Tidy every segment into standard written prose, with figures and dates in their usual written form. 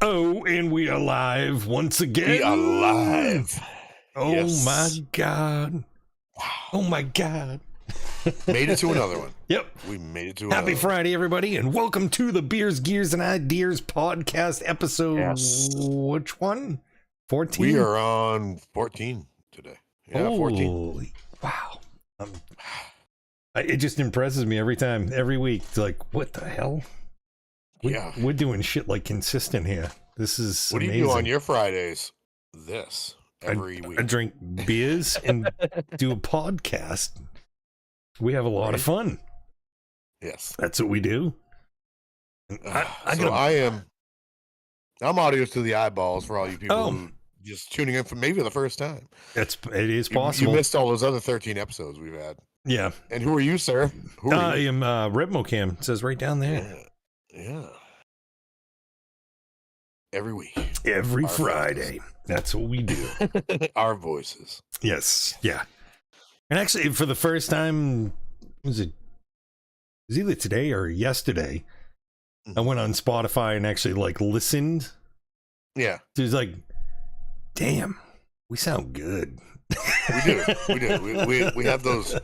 Oh, and we are live once again. We are live. Oh Yes. my God. Oh my God. Made it to another one. Yep. We made it to another Happy one. Friday, everybody, and welcome to the Beers, Gears, and Ideers Podcast episode. Yes. Which one? 14? We are on 14 today. Yeah, 14. Holy, wow. It just impresses me every time, every week. It's like, what the hell? We're doing shit like consistent here. This is What amazing. do you do on your Fridays? Every week. I drink beers and do a podcast. We have a lot of fun. Yes. That's what we do. I'm audio to the eyeballs for all you people who just tuning in for maybe the first time. It is possible. You missed all those other 13 episodes we've had. Yeah. And who are you, sir? Who are I you? am Repmocam. It says right down there. Yeah. Every week. Every Our Friday. That's what we do. Our voices. Yes. Yeah. And actually, for the first time, it was either today or yesterday, I went on Spotify and actually listened. Yeah. It was like, damn, we sound good. We do. We have those.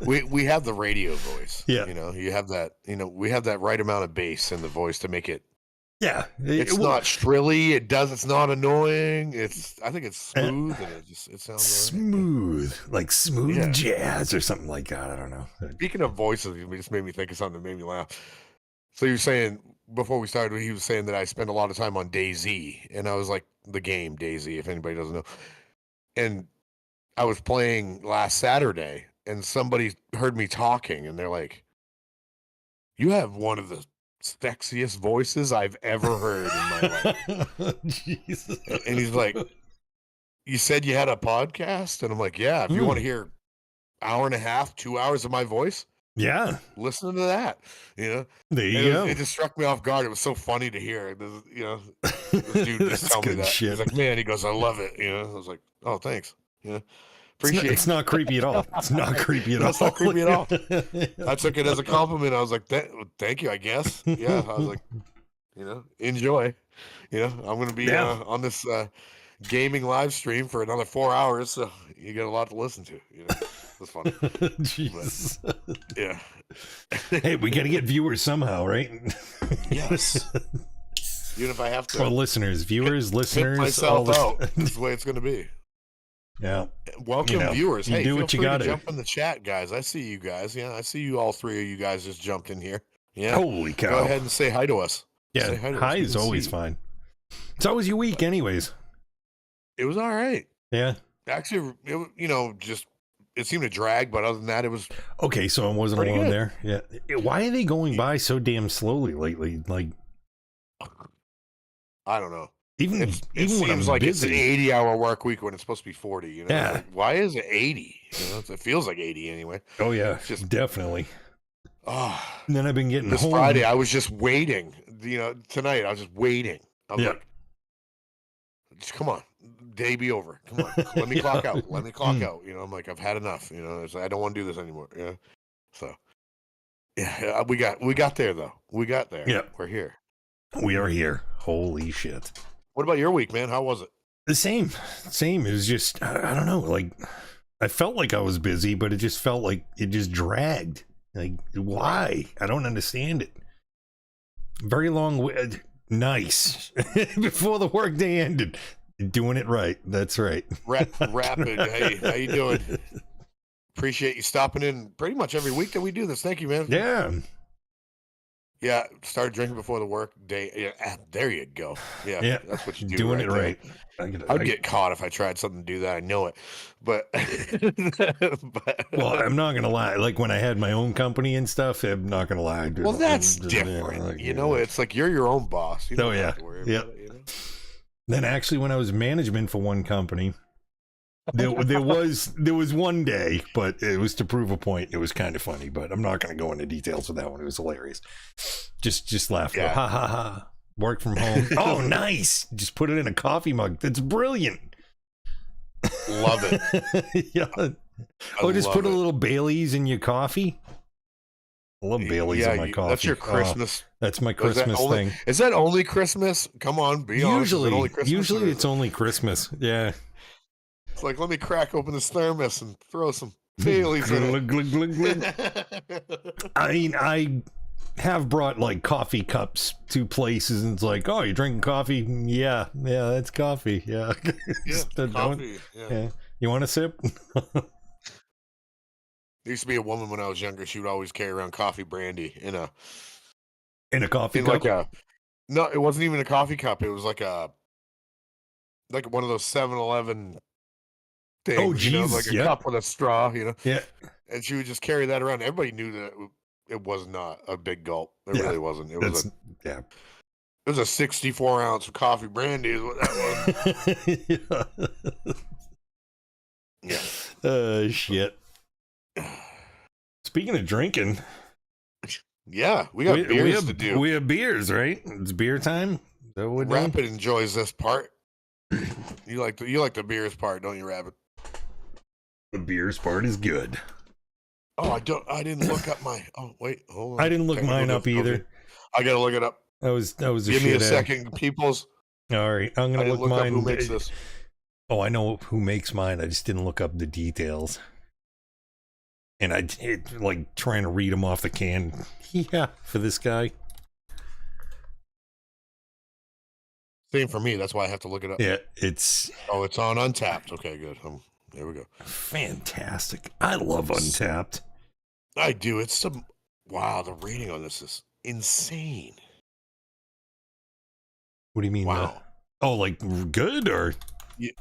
We have the radio voice. Yeah. You have that. We have that right amount of bass in the voice to make it. Yeah. It's not shrilly. It's not annoying. I think it's smooth and it sounds smooth, like smooth Yeah. jazz or something like that. I don't know. Speaking of voices, it just made me think of something that made me laugh. So you were saying before we started, he was saying that I spend a lot of time on DayZ, and I was like, the game DayZ, if anybody doesn't know. And I was playing last Saturday, and somebody heard me talking, and they're like, "You have one of the sexiest voices I've ever heard in my life." Jesus. And he's like, "You said you had a podcast?" And I'm like, "Yeah, if you want to hear hour and a half, 2 hours of my voice, Yeah. listen to that." There And you go. it just struck me off guard. It was so funny to hear. This dude just That's tell me good that. shit. He's like, "Man," he goes, "I love it." I was like, "Oh, thanks." Appreciate It's not creepy at all. It's not creepy at all. It's not creepy at all. I took it as a compliment. I was like, "Thank you, I guess." Yeah, I was like, enjoy. I'm going to be on this gaming live stream for another 4 hours, so you get a lot to listen to. It's fun. Jesus. Yeah. Hey, we got to get viewers somehow, right? Yes. Even if I have to. Or listeners, viewers, Pimp listeners. myself out. This is the way it's going to be. Yeah. Welcome, viewers. You Hey, do feel what you free got to to. jump in the chat, guys. I see you guys. Yeah, I see you. All three of you guys just jumped in here. Yeah. Holy cow. Go ahead and say hi to us. Yeah. Say hi to us. Hi We is can always see you. fine. It's always your week, anyways. It was all right. Yeah. Actually, it seemed to drag, but other than that, it was. Okay, so I wasn't Pretty alone good. there. Yeah. Why are they going by so damn slowly lately? Like, I don't know. even It when seems I'm like it's an busy. 80-hour work week when it's supposed to be 40. Yeah. It's like, why is it 80? It feels like 80 anyway. Oh yeah, just- definitely. Oh, And then I've been getting this home. Friday, I was just waiting. Tonight I was just waiting. I was Yeah. like, just come on, day be over. Come on, let me clock out. Let me clock out. I'm like, I've had enough. It's like, I don't want to do this anymore. So, yeah, we got there though. We got there. Yeah. We're here. We are here. Holy shit. What about your week, man? How was it? The same. It was just, I don't know. Like, I felt like I was busy, but it just felt like it just dragged. Like, why? I don't understand it. Very long. Nice. Before the workday ended. Doing it right. That's right. Rapid. Hey, how you doing? Appreciate you stopping in pretty much every week that we do this. Thank you, man. Yeah. Yeah, started drinking before the work day. Yeah, there you go. Yeah, that's what you do. Doing it there. right. I'd get caught if I tried something to do that. I know it, but Well, I'm not gonna lie. Like when I had my own company and stuff, I'm not gonna lie. well, that's different. It's like you're your own boss. You don't have to worry about it, Then actually, when I was management for one company, there was one day, but it was to prove a point. It was kind of funny, but I'm not going to go into details with that one. It was hilarious. Just laugh. Yeah. Go, ha ha ha. Work from home. Oh, nice. Just put it in a coffee mug. That's brilliant. Love it. Yeah. Or just put a little Bailey's in your coffee. I love Bailey's Yeah, in my coffee. that's your Christmas. That's my Christmas thing. Is that only Christmas? Come on, be honest. Is it only Christmas, usually it's only Christmas. Yeah. It's like, let me crack open this thermos and throw some Bailey's in it. I mean, I have brought like coffee cups to places, and it's like, oh, you're drinking coffee? Yeah, that's coffee. Yeah, coffee. Yeah. You want a sip? There used to be a woman when I was younger. She would always carry around coffee brandy in a coffee cup. No, it wasn't even a coffee cup. It was like one of those 7-Eleven things. Oh, geez, like a cup with a straw. Yeah. And she would just carry that around. Everybody knew that it was not a big gulp. It really wasn't. It was It was a 64-ounce of coffee brandy. Is what that was. Yeah. Shit. Speaking of drinking, yeah, we got beers to do. We have beers, right? It's beer time. Rapid enjoys this part. You like the beers part, don't you, Rabbit? The beers part is good. Oh, I didn't look up my. Oh, wait, hold on. I didn't look mine up either. I gotta look it up. That was Give me a second, peoples. All right, I'm gonna look mine. Up who makes this? Oh, I know who makes mine. I just didn't look up the details. And I did, like, trying to read them off the can. Yeah, for this guy. Same for me. That's why I have to look it up. Yeah, it's... Oh, it's on Untapped. Okay, good. There we go. Fantastic. I love Untapped. I do. It's some... Wow, the rating on this is insane. What do you mean? Wow. Oh, like, good, or...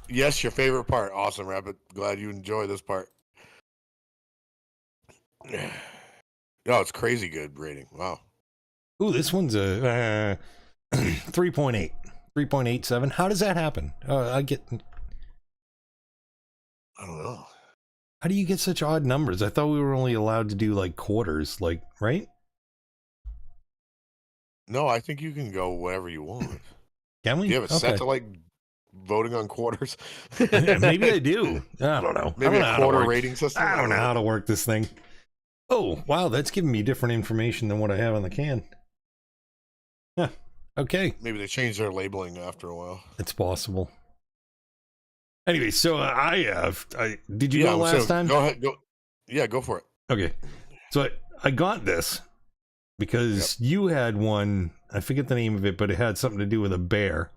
Yes, your favorite part. Awesome, Rabbit. Glad you enjoy this part. No, it's crazy good rating. Wow. Ooh, this one's a 3.8. 3.87. How does that happen? I don't know. How do you get such odd numbers? I thought we were only allowed to do like quarters, like, right? No, I think you can go whatever you want. Can we? Do you have it set to like voting on quarters? Maybe I do. I don't know. Maybe a quarter rating system. I don't know how to work this thing. Oh, wow, that's giving me different information than what I have on the can. Huh. Okay. Maybe they changed their labeling after a while. It's possible. Anyway, so did you go last time? Go ahead. Go for it. Okay. So I got this because you had one, I forget the name of it, but it had something to do with a bear.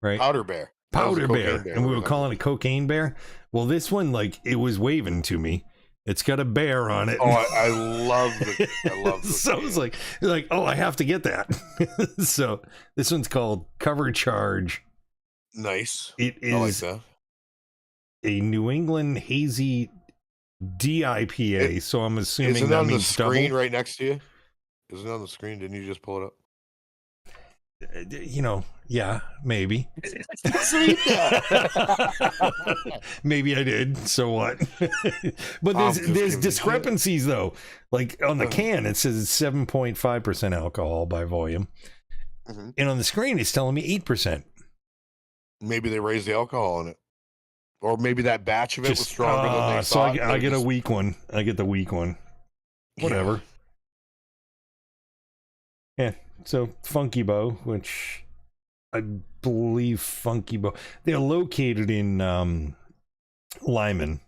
Right? Powder bear. And we were calling it Cocaine Bear. Well, this one, like, it was waving to me. It's got a bear on it. Oh, I love it. I love it. So I was like, oh, I have to get that. So this one's called Cover Charge. Nice. It is I like that. A New England hazy DIPA. So I'm assuming is it that on means the screen double. right next to you? Is it on the screen? Didn't you just pull it up? Yeah, maybe. Maybe I did. So what? But there's discrepancies though. Like on the can, it says it's 7.5% alcohol by volume, and on the screen, it's telling me 8%. Maybe they raised the alcohol in it, or maybe that batch of it was stronger than they thought. So I get a weak one. I get the weak one. Whatever. Yeah. So Funky Bow, which I believe Funky Bow, they're located in Lyman.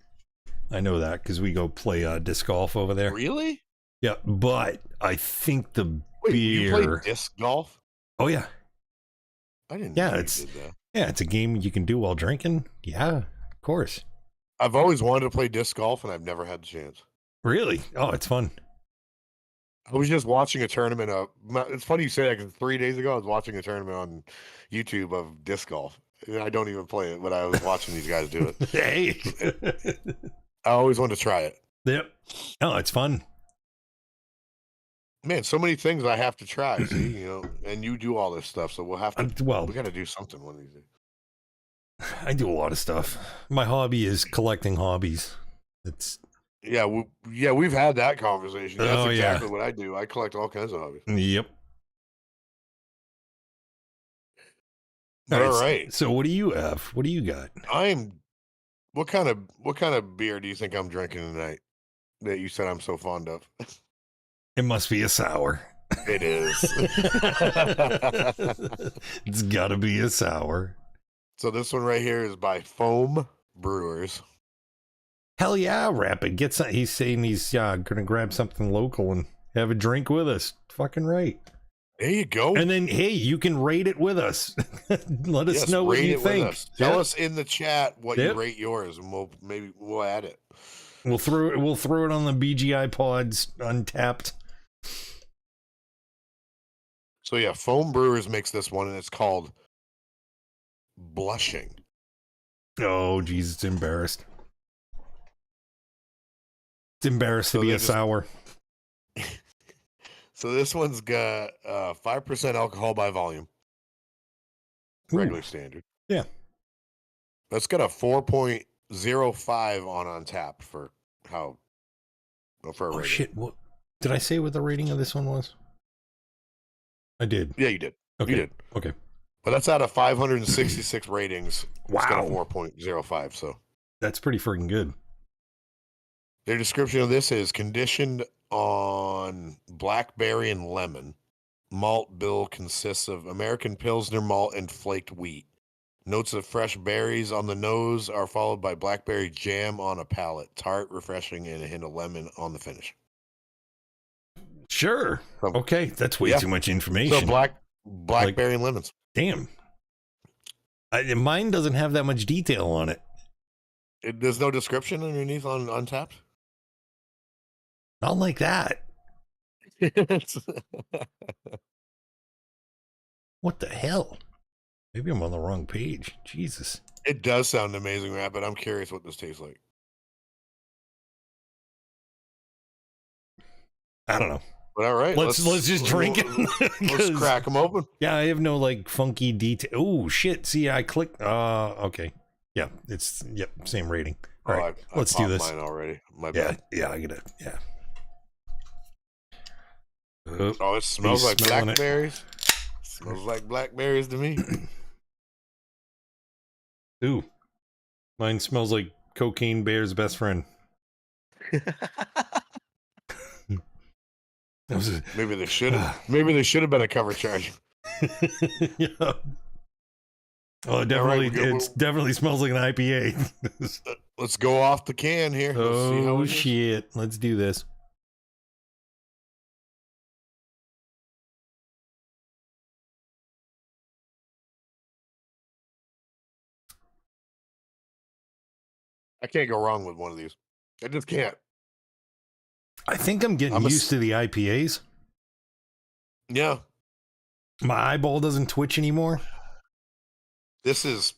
I know that because we go play disc golf over there. Really? Yeah, but I think the beer. You play disc golf? Oh yeah. I didn't know you did that. Yeah, it's a game you can do while drinking. Yeah, of course. I've always wanted to play disc golf, and I've never had the chance. Really? Oh, it's fun. I was just watching a tournament of. It's funny you say that because 3 days ago I was watching a tournament on YouTube of disc golf. I don't even play it, but I was watching these guys do it. Hey, I always wanted to try it. Yep. Oh, it's fun. Man, so many things I have to try. See, and you do all this stuff, so we'll have to. We got to do something one of these days. I do a lot of stuff. My hobby is collecting hobbies. It's. Yeah, we've had that conversation. That's exactly what I do. I collect all kinds of hobbies. Yep. All right. So what do you have? What do you got? What kind of beer do you think I'm drinking tonight that you said I'm so fond of? It must be a sour. It is. It's gotta be a sour. So this one right here is by Foam Brewers. Hell yeah, Rapid. Get some. He's saying he's gonna grab something local and have a drink with us. Fucking right. There you go. And then, hey, you can rate it with us. Let us know what you think. Tell us in the chat what you rate yours, and we'll add it. We'll throw it on the BGI Pods Untapped. So yeah, Foam Brewers makes this one, and it's called Blushing. Oh, geez, it's embarrassed. It's embarrassed to be a sour. So this one's got 5% alcohol by volume. Regular standard. Yeah. That's got a 4.05 on tap for a rating. Shit. What did I say what the rating of this one was? I did. Yeah, you did. Okay. You did. Okay. But that's out of 566 ratings. Wow. It's got a 4.05, so that's pretty freaking good. Their description of this is conditioned on blackberry and lemon. Malt bill consists of American Pilsner malt and flaked wheat. Notes of fresh berries on the nose are followed by blackberry jam on a palate. Tart, refreshing, and a hint of lemon on the finish. Sure. Okay, that's way too much information. So blackberry and lemons. Damn. Mine doesn't have that much detail on it. There's no description underneath on Untapped? Not like that. What the hell? Maybe I'm on the wrong page. Jesus. It does sound amazing, Matt, but I'm curious what this tastes like. I don't know. But all right, let's just drink it. Let's crack them open. Yeah, I have no like funky detail. Oh shit! See, I clicked. Okay. Yeah, same rating. All right, let's do this. Mine already. My bad. Yeah, I get it. Yeah. Oh, it smells like blackberries. Smells like blackberries to me. Ooh, mine smells like Cocaine Bear's best friend. Maybe they should have. Maybe they should have been a cover charge. Yeah. Oh, definitely. It definitely smells like an IPA. Let's go off the can here. Let's see how shit! Let's do this. I can't go wrong with one of these. I just can't. I think I'm getting used to the IPAs. Yeah. My eyeball doesn't twitch anymore. This is...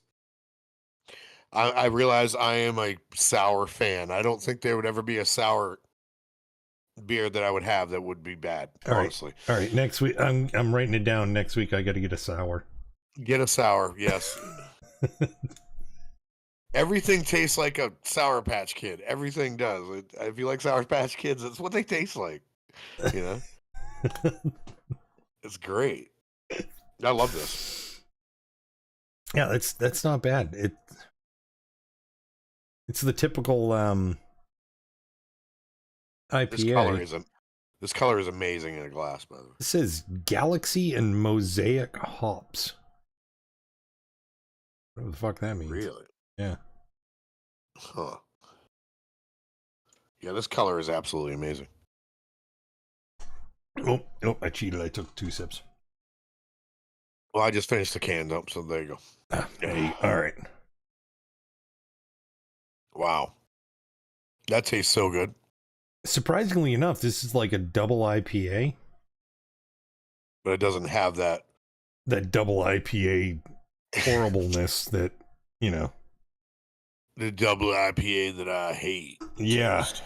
I realize I am a sour fan. I don't think there would ever be a sour beer that I would have that would be bad, honestly. All right. Next week, I'm writing it down. Next week, I got to get a sour. Get a sour, yes. Everything tastes like a Sour Patch Kid. Everything does. If you like Sour Patch Kids, that's what they taste like. You know? It's great. I love this. Yeah, that's not bad. It's the typical IPA. This color is amazing in a glass, by the way. It says Galaxy and Mosaic hops. What the fuck that means? Really? Yeah. Huh. Yeah, this color is absolutely amazing. Oh, I cheated. I took 2 sips. Well, I just finished the can up, so there you go. Hey, all right. Wow. That tastes so good. Surprisingly enough, this is like a double IPA. But it doesn't have that double IPA horribleness that, you know. The double IPA that I hate. Yeah. Just.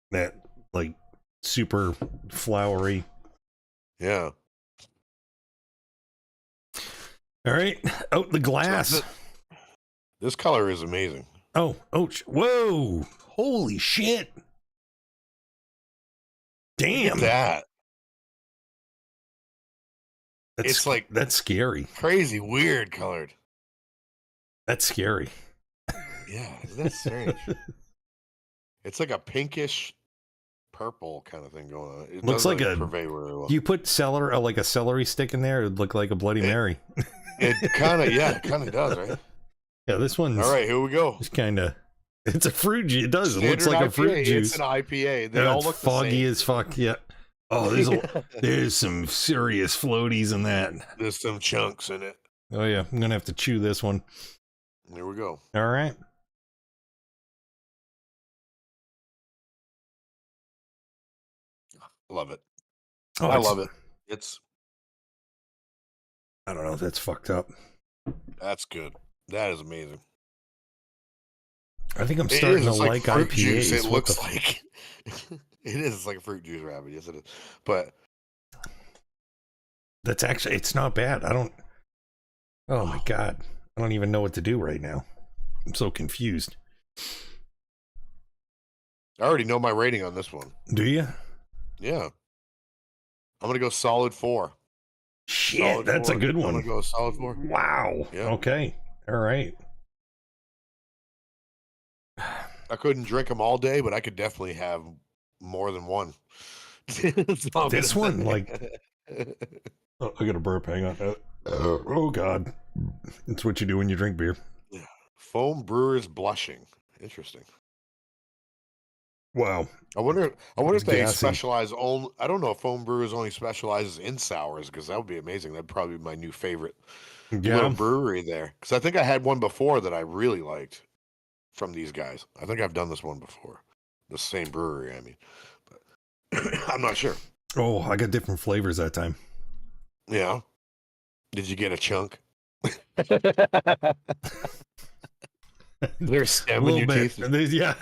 That, like, super flowery. Yeah. All right. Out the glass. This color is amazing. Oh, whoa. Holy shit. Damn. Look at that. It's like, that's scary. Crazy, weird colored. That's scary. Yeah, isn't that strange? It's like a pinkish purple kind of thing going on. It Looks like a purvey really well. You put like a celery stick in there, it'd look like a Bloody Mary. It kind of does, right? Yeah, this one's all right. Here we go. It's kind of. It's a fruit juice. It does. Standard it looks like IPA. a fruit juice. It's an IPA. They all look foggy the same. as fuck. Yeah. Oh, there's some serious floaties in that. There's some chunks in it. Oh yeah, I'm gonna have to chew this one. There we go. All right. Love it. Oh, I love it. It's. I don't know if that's fucked up. That's good. That is amazing. I think I'm starting to like IPAs. Juice, it looks like. It is. It's like a fruit juice rabbit. Yes, it is. But that's actually. It's not bad. I don't. Oh my god! I don't even know what to do right now. I'm so confused. I already know my rating on this one. Do you? Yeah. I'm gonna go solid 4. Shit, solid that's 4. a good one. I'm gonna go solid 4. Wow. Yeah. Okay. All right. I couldn't drink them all day, but I could definitely have more than one. This one, like, oh, I got a burp. Hang on. Oh God, it's what you do when you drink beer. Foam Brewers Blushing. Interesting. Wow. I wonder if they gassy. specialize only. I don't know if Foam Brewers only specializes in sours, because that would be amazing. That'd probably be my new favorite little brewery there. Because I think I had one before that I really liked from these guys. I think I've done this one before. The same brewery, I mean. But I'm not sure. Oh, I got different flavors that time. Yeah. Did you get a chunk? There's stem in your teeth. Yeah.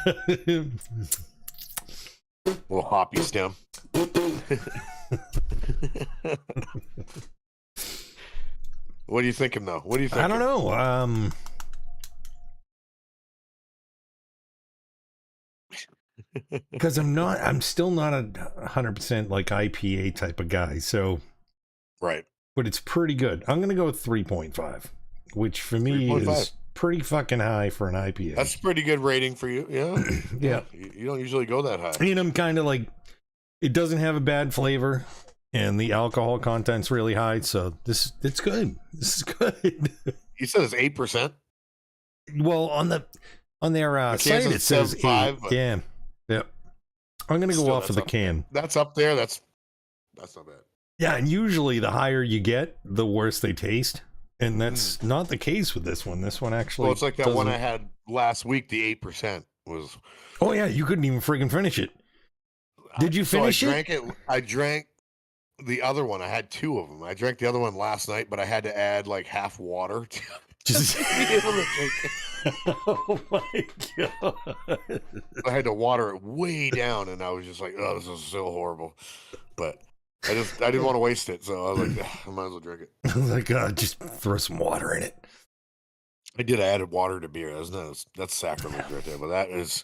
Little hoppy stem. What are you thinking, though? What do you think? I don't know. Because I'm still not 100% like IPA type of guy. So, right. But it's pretty good. I'm going to go with 3.5, which for me 3.5. is pretty fucking high for an IPA. That's a pretty good rating for you. Yeah. Yeah. You don't usually go that high. And I'm kind of like, it doesn't have a bad flavor, and the alcohol content's really high. So it's good. This is good. You said it's 8%. Well, on their site it says 5. Yeah. Yep. I'm gonna go off of the can. That's up there. That's not bad. Yeah, and usually the higher you get, the worse they taste. And that's not the case with this one. This one actually. Well, it's like that one I had last week. The 8% was. Oh yeah, you couldn't even freaking finish it. Did you finish it? I drank the other one. I had 2 of them. I drank the other one last night, but I had to add like half water to just be able to drink it. Oh my god! I had to water it way down, and I was just like, "Oh, this is so horrible." But I didn't want to waste it, so I was like, I might as well drink it. I was like, God, just throw some water in it. I did. I added water to beer. That's sacrilege right there. But that is.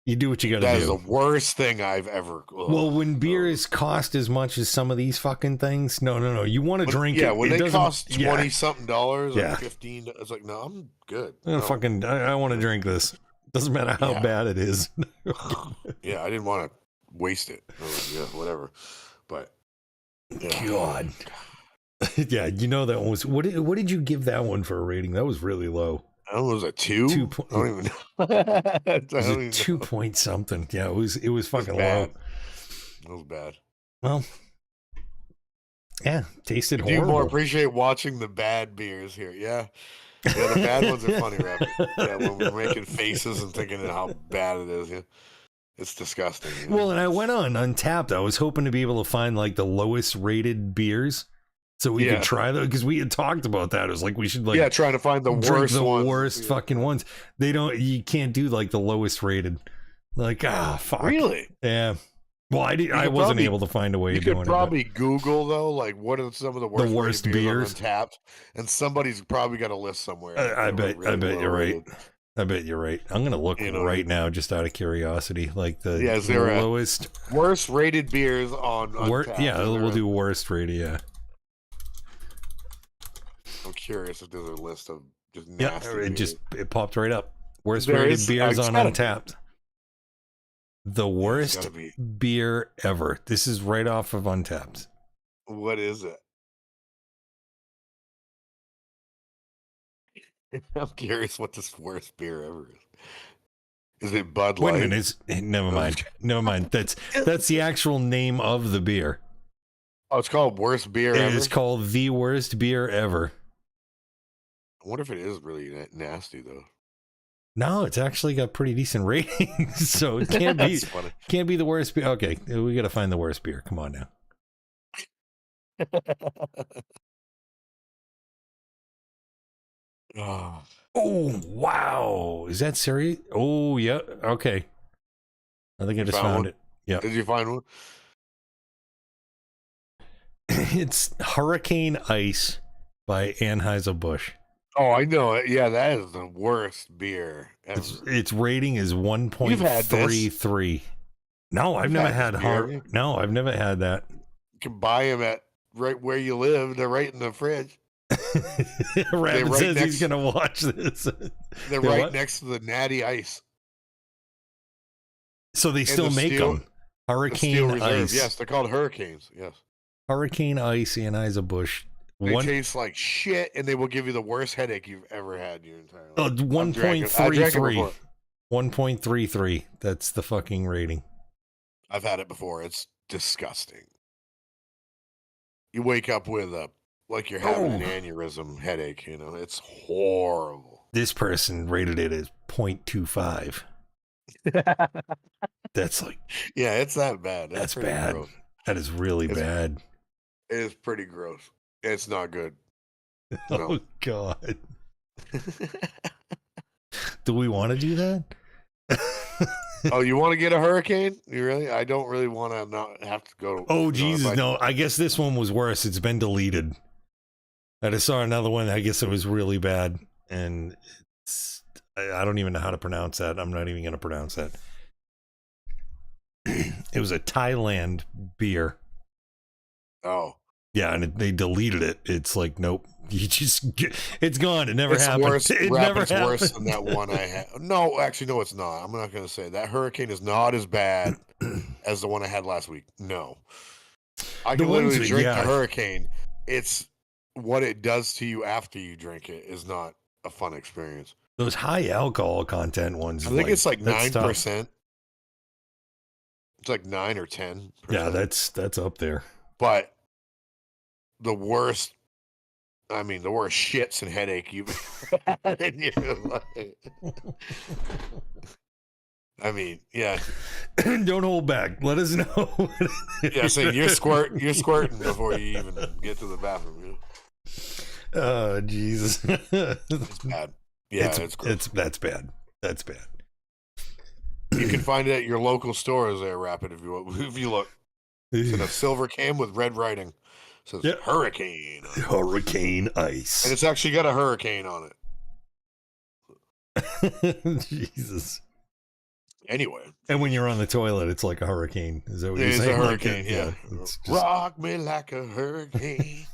You do what you got to do. That is the worst thing I've ever. Well, when beers cost as much as some of these fucking things, no. You want to drink it. Yeah, when they cost $20 something, yeah. $15, it's like, no, I'm good. I want to drink this. Doesn't matter how bad it is. Yeah, I didn't want to waste it. Yeah, whatever. But yeah. God. Yeah, you know that one was. What did you give that one for a rating? That was really low. That was a 2. I don't even know. It was a 2 point something. Yeah, it was fucking low. It was bad. Well, yeah, tasted I do horrible. more appreciate watching the bad beers here. Yeah, the bad ones are funny, Rabbit. Yeah, when we're making faces and thinking of how bad it is. Yeah, it's disgusting. You know? Well, and I went on Untapped. I was hoping to be able to find like the lowest rated beers. So we could try them, because we had talked about that. It was like we should trying to find the worst fucking ones. You can't do like the lowest rated. Like fuck. Really? Yeah. Well, I wasn't able to find a way of doing it. You could probably Google though, like what are some of the worst beers on Untapped, and somebody's probably got a list somewhere. I bet you're right. I bet you're right. I'm gonna look right now, just out of curiosity, like the lowest worst rated beers on Untapped. We'll do worst rated. Yeah. I'm curious if there's a list of just nasty. It popped right up. Worst rated beers on Untapped. The worst beer ever. This is right off of Untapped. What is it? I'm curious what this worst beer ever is. Is it Bud Light? Wait a minute. Never mind. Never mind. That's the actual name of the beer. Oh, it's called Worst Beer Ever? It is called The Worst Beer Ever. I wonder if it is really nasty, though. No, it's actually got pretty decent ratings, so it can't be the worst beer. Okay, we got to find the worst beer. Come on now. Oh, wow. Is that serious? Oh, yeah. Okay. I think I just found it. Yeah. Did you find one? It's Hurricane Ice by Anheuser-Busch. Oh, I know it. Yeah, that is the worst beer ever. Its rating is 1.33. No, I've never had No, I've never had that. You can buy them at right where you live. They're right in the fridge. Rabbit says he's going to watch this. They're right next to the Natty Ice. So they still make them. Hurricane Ice. Yes, they're called Hurricanes. Yes. Hurricane Ice, Anheuser-Busch. They taste like shit, and they will give you the worst headache you've ever had in your entire life. 1.33. 1.33. That's the fucking rating. I've had it before. It's disgusting. You wake up with like you're having an aneurysm headache, you know. It's horrible. This person rated it as 0.25. That's like... Yeah, it's that bad. That's bad. Gross. That is really bad. It is pretty gross. It's not good. No. Oh, God. Do we want to do that? Oh, you want to get a hurricane? You really? I don't really want to not have to go. Oh, Jesus, no. I guess this one was worse. It's been deleted. I just saw another one. I guess it was really bad. And I don't even know how to pronounce that. I'm not even going to pronounce that. It was a Thailand beer. Oh. Yeah, and they deleted it. It's like, nope. You just it's gone. It never happened. Worse. It never happened. Worse than that one I had. No, actually, no, it's not. I'm not going to say that hurricane is not as bad as the one I had last week. No, I can literally drink the hurricane. It's what it does to you after you drink it is not a fun experience. Those high alcohol content ones. I think it's like 9%. It's like 9 or 10%. Yeah, that's up there. But the worst shits and headache you've had in your life. I mean, yeah. Don't hold back. Let us know. Yeah, so you're squirting before you even get to the bathroom. You know? Oh, Jesus. It's bad. Yeah, that's bad. That's bad. You can find it at your local stores there, Rapid, if you look. It's in a silver can with red writing. It says Hurricane. Hurricane Ice. And it's actually got a hurricane on it. Jesus. Anyway. And when you're on the toilet, it's like a hurricane. Is that what you're saying? It's a hurricane, yeah. Just... Rock me like a hurricane.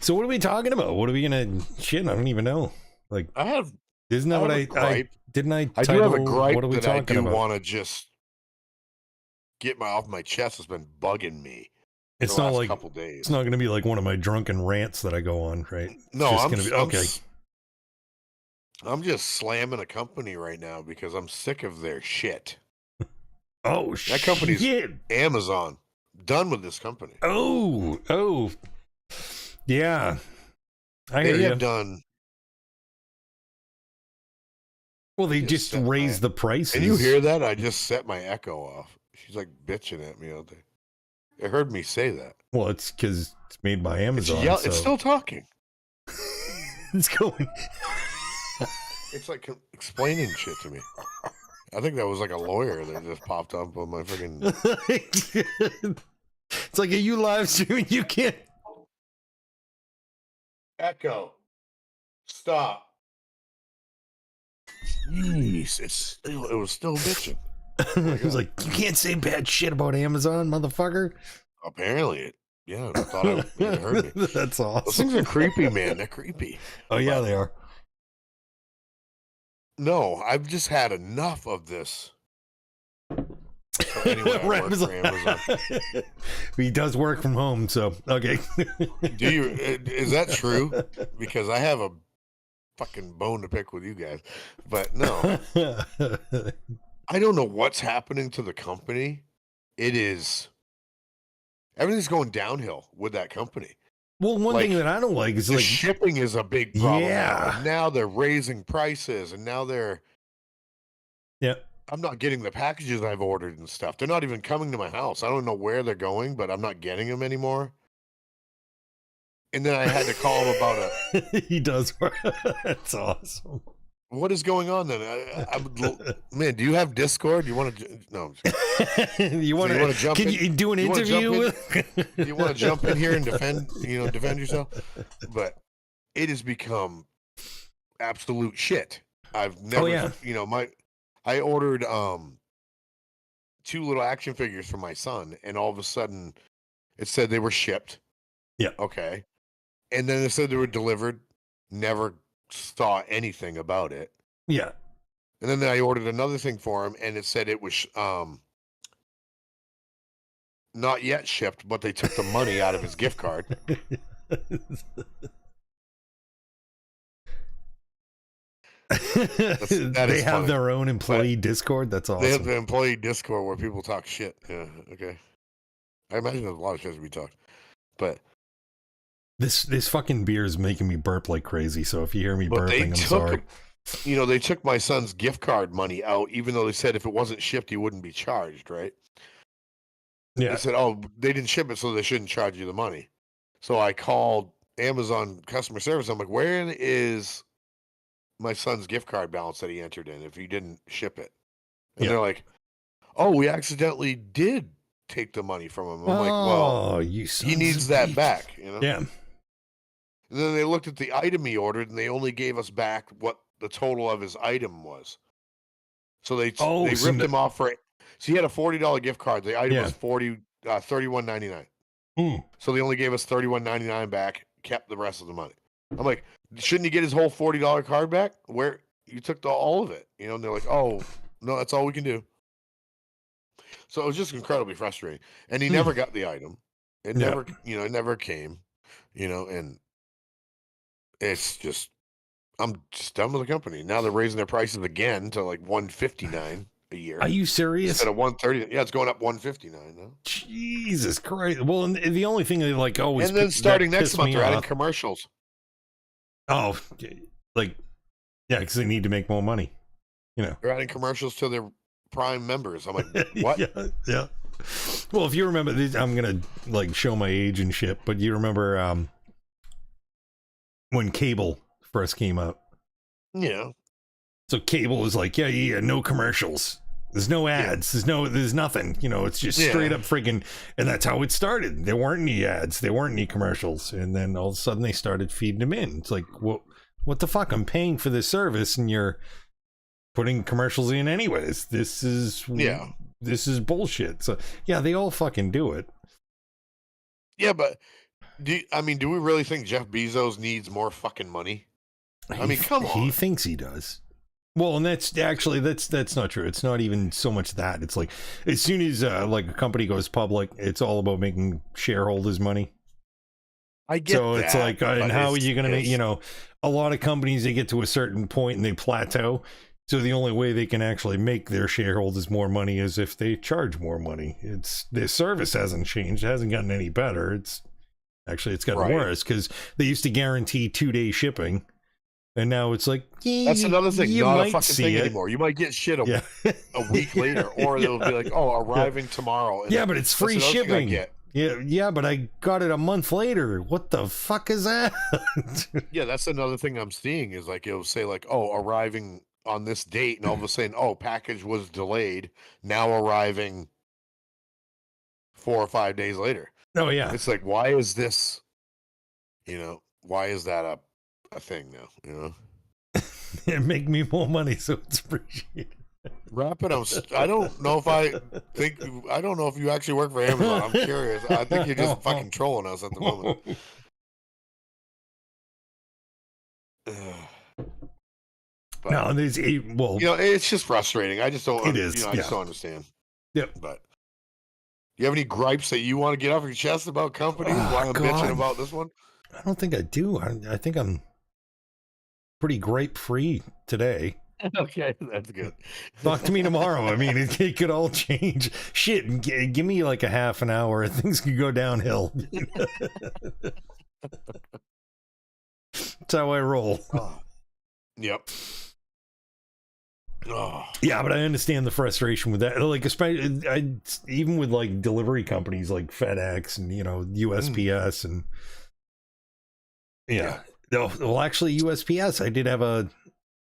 So what are we talking about? What are we going to... Shit, I don't even know. Like, isn't that what I didn't I title, I do have a gripe what are we that talking I do about? want to just get off my chest. Has been bugging me. It's not like couple days. It's not going to be like one of my drunken rants that I go on, right? No, I'm going to be okay. I'm just slamming a company right now because I'm sick of their shit. Oh, that company's Amazon. Done with this company. Oh, yeah. They have done. Well, they just raised the prices. Can you hear that? I just set my Echo off. She's like bitching at me out there. It heard me say that. Well, it's because it's made by Amazon. It's still talking. It's going. It's like explaining shit to me. I think that was like a lawyer that just popped up on my freaking. It's like, are you live streaming? You can't. Echo. Stop. Jeez, it was still bitching. It was like, you can't say bad shit about Amazon, motherfucker. Apparently, I thought it heard me. That's awesome. Those things are creepy, man. They're creepy. Oh, yeah, they are. No, I've just had enough of this. So anyway, I work for Amazon. He does work from home, so okay. Do you? Is that true? Because I have a fucking bone to pick with you guys. But no, I don't know what's happening to the company. Everything's going downhill with that company. Well, one thing that I don't like is shipping is a big problem. Yeah. Now they're raising prices, and now yeah. I'm not getting the packages I've ordered and stuff. They're not even coming to my house. I don't know where they're going, but I'm not getting them anymore. And then I had to call him about He does. That's awesome. What is going on then? Man, do you have Discord? You want to? No. You want to jump? Can you do an interview? You want to jump in here and defend yourself? But it has become absolute shit. I've never, I ordered 2 little action figures for my son, and all of a sudden, it said they were shipped. Yeah. Okay. And then it said they were delivered. Never saw anything about it. Yeah. And then I ordered another thing for him, and it said it was not yet shipped, but they took the money out of his gift card. They have funny. Their own employee Discord. That's awesome. They have the employee Discord where people talk shit. Yeah. Okay. I imagine there's a lot of shit to be talked, but. This fucking beer is making me burp like crazy. So if you hear me burping, I'm sorry. They took my son's gift card money out, even though they said if it wasn't shipped, he wouldn't be charged, right? Yeah. They said, they didn't ship it, so they shouldn't charge you the money. So I called Amazon customer service. I'm like, where is my son's gift card balance that he entered in if he didn't ship it? And they're like, we accidentally did take the money from him. I'm like, well, he needs that back, Yeah. And then they looked at the item he ordered, and they only gave us back what the total of his item was. So they ripped him off for it. So he had a $40 gift card. The item was $31.99. So they only gave us $31.99 back, kept the rest of the money. I'm like, shouldn't he get his whole $40 card back? Where you took all of it, And they're like, no, that's all we can do. So it was just incredibly frustrating. And he never got the item. It never, it never came, and it's just, I'm just done with the company. Now they're raising their prices again to like $159 a year. Are you serious? Instead of $130. Yeah, it's going up $159 now. Jesus Christ. Well, and the only thing they like always. And then starting next month, they're adding commercials. Oh, because they need to make more money. They're adding commercials to their Prime members. I'm like, what? Yeah. Well, if you remember, I'm gonna show my age and shit, but you remember when cable first came out? Yeah. So cable was like, no commercials. There's no ads. There's nothing. It's just straight up friggin', and that's how it started. There weren't any ads. There weren't any commercials, and then all of a sudden they started feeding them in. It's like, what the fuck? I'm paying for this service, and you're putting commercials in anyways. This is bullshit. So they all fucking do it. Yeah, but do we really think Jeff Bezos needs more fucking money? Come on. He thinks he does. Well, and that's not true. It's not even so much that. It's like as soon as a company goes public, it's all about making shareholders money. I get so that, it's like, and how are you going to make? A lot of companies, they get to a certain point and they plateau. So the only way they can actually make their shareholders more money is if they charge more money. Their service hasn't changed. It hasn't gotten any better. It's gotten worse because they used to guarantee 2-day shipping. And now it's like, that's another thing. Not a fucking thing anymore. You might get shit a week later, or they'll be like, arriving tomorrow. And but it's free shipping. Yeah, but I got it a month later. What the fuck is that? That's another thing I'm seeing is it'll say arriving on this date, and all of a sudden, package was delayed, now arriving 4 or 5 days later. Oh yeah. It's like, why is this, why is that a thing now, It make me more money, so it's appreciated. Wrap it up. I don't know if you actually work for Amazon. I'm curious. I think you're just fucking trolling us at the moment. But No, there's it's just frustrating. I just don't. It is, I just don't understand. Yep. But you have any gripes that you want to get off your chest about companies while I'm bitching about this one? I don't think I do. I think I'm pretty gripe free today. Okay, that's good. Talk to me tomorrow. I mean, it could all change. Shit, give me like a half an hour, things could go downhill. That's how I roll. Yep. Oh. Yeah, but I understand the frustration with that. Like, especially even with like delivery companies like FedEx and USPS and yeah. Well, actually, USPS. I did have a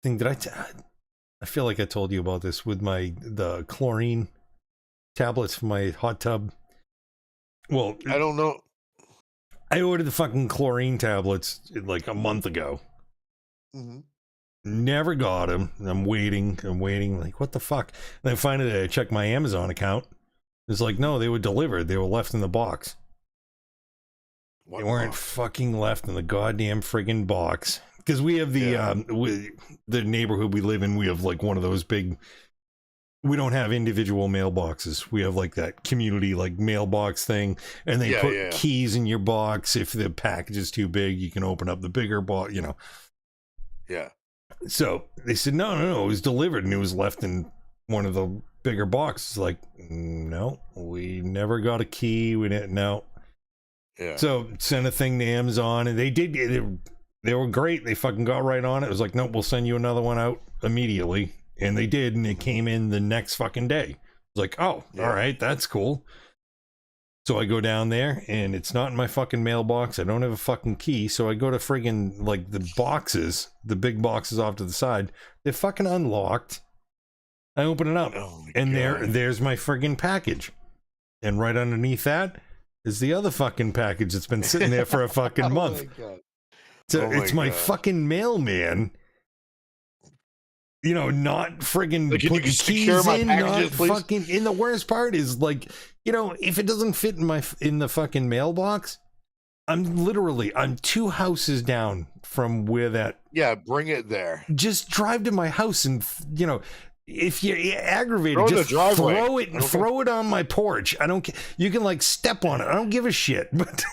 thing that I feel like I told you about this with the chlorine tablets for my hot tub. Well, I don't know. I ordered the fucking chlorine tablets like a month ago. Mm-hmm. Never got them. I'm waiting. Like, what the fuck? And then finally I checked my Amazon account. It's like, no, they were delivered. They were left in the box. They weren't fucking left in the goddamn friggin' box. Because we have the neighborhood we live in, we have like one of those big, we don't have individual mailboxes. We have like that community like mailbox thing, and they put keys in your box. If the package is too big, you can open up the bigger box, Yeah. So they said, no, it was delivered and it was left in one of the bigger boxes. Like, no, we never got a key. We didn't know. Yeah. So sent a thing to Amazon, and they were great. They fucking got right on it. It was like, nope, we'll send you another one out immediately. And they did, and it came in the next fucking day. It was like, oh, all right, that's cool. So I go down there, and it's not in my fucking mailbox. I don't have a fucking key. So I go to friggin' like the boxes, the big boxes off to the side. They're fucking unlocked. I open it up, and there's my friggin' package. And right underneath that is the other fucking package that's been sitting there for a fucking month. So it's my fucking mailman, not friggin' putting keys in, not fucking. And the worst part is like, if it doesn't fit in the fucking mailbox, I'm 2 houses down from where that. Yeah, bring it there. Just drive to my house and if you're aggravated, just throw it on my porch. I don't care. You can like step on it. I don't give a shit. But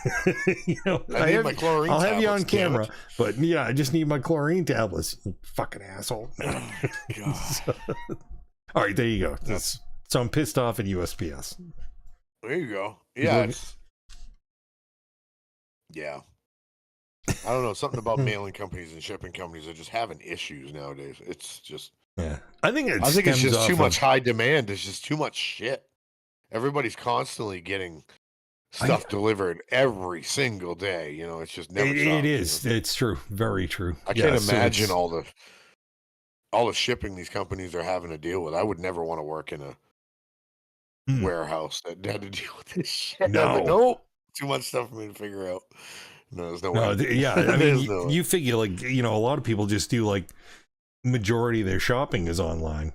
I'll have you on camera. But yeah, I just need my chlorine tablets. You fucking asshole. Oh, God. All right, there you go. So I'm pissed off at USPS. There you go. Yeah. Yeah. I don't know. Something about mailing companies and shipping companies are just having issues nowadays. It's just. Yeah, I think it's just too much high demand. There's just too much shit. Everybody's constantly getting stuff delivered every single day. It's just never. It is. It's true. Very true. I can't imagine all the shipping these companies are having to deal with. I would never want to work in a warehouse that had to deal with this shit. No, nope. Too much stuff for me to figure out. No, there's no way. Yeah, I mean, you figure like a lot of people just do like. Majority of their shopping is online.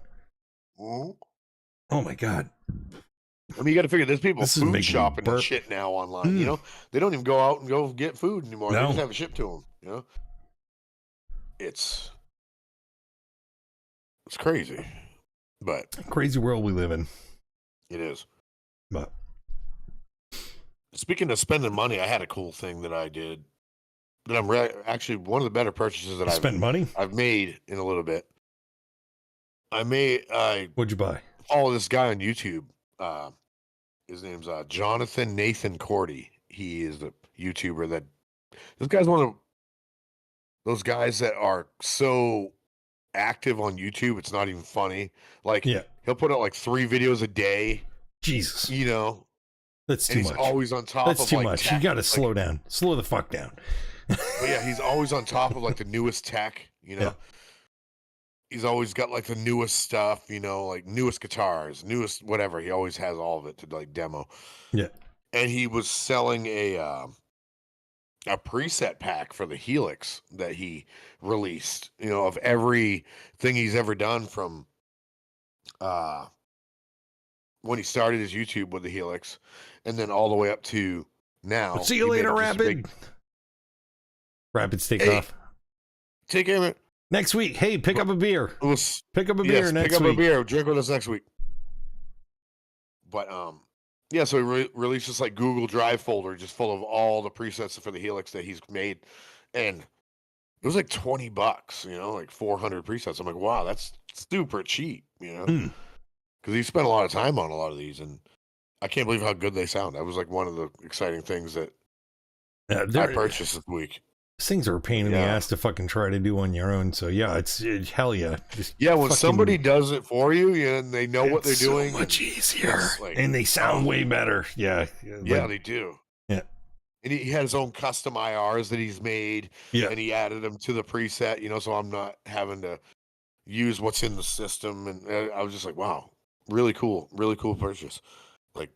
Oh my God. I mean, you got to figure there's people food shopping and shit now online. They don't even go out and go get food anymore. They just have it shipped to them. It's crazy, but crazy world we live in. It is. But speaking of spending money, I had a cool thing that I did. That I'm actually one of the better purchases that I've made in a little bit. What'd you buy? Follow this guy on YouTube. His name's Jonathan Nathan Cordy. He is a YouTuber this guy's one of those guys that are so active on YouTube. It's not even funny. Like he'll put out like 3 videos a day. Jesus. That's too much. He's always on top of That's too much. You got to slow down. Slow the fuck down. But yeah, he's always on top of like the newest tech, He's always got like the newest stuff, like newest guitars, newest whatever. He always has all of it to like demo. Yeah. And he was selling a preset pack for the Helix that he released, of everything he's ever done from when he started his YouTube with the Helix and then all the way up to now. See you later, Rapid. Rapid's taking off. Take care of it. Next week, hey, pick up a beer. Pick up a beer next week. Pick up a beer. Drink with us next week. But yeah. So he released this like Google Drive folder just full of all the presets for the Helix that he's made, and it was like $20. You know, like 400 presets. I'm like, wow, that's super cheap. You know, because he spent a lot of time on a lot of these, and I can't believe how good they sound. That was like one of the exciting things that I purchased this week. Things are a pain in the ass to fucking try to do on your own. So yeah, it's hell yeah. Just when somebody does it for you, and they know what they're doing, so much easier, and they sound way better. Yeah, yeah, they do. Yeah, and he had his own custom IRs that he's made. Yeah, and he added them to the preset. You know, so I'm not having to use what's in the system. And I was just like, wow, really cool purchase. Like,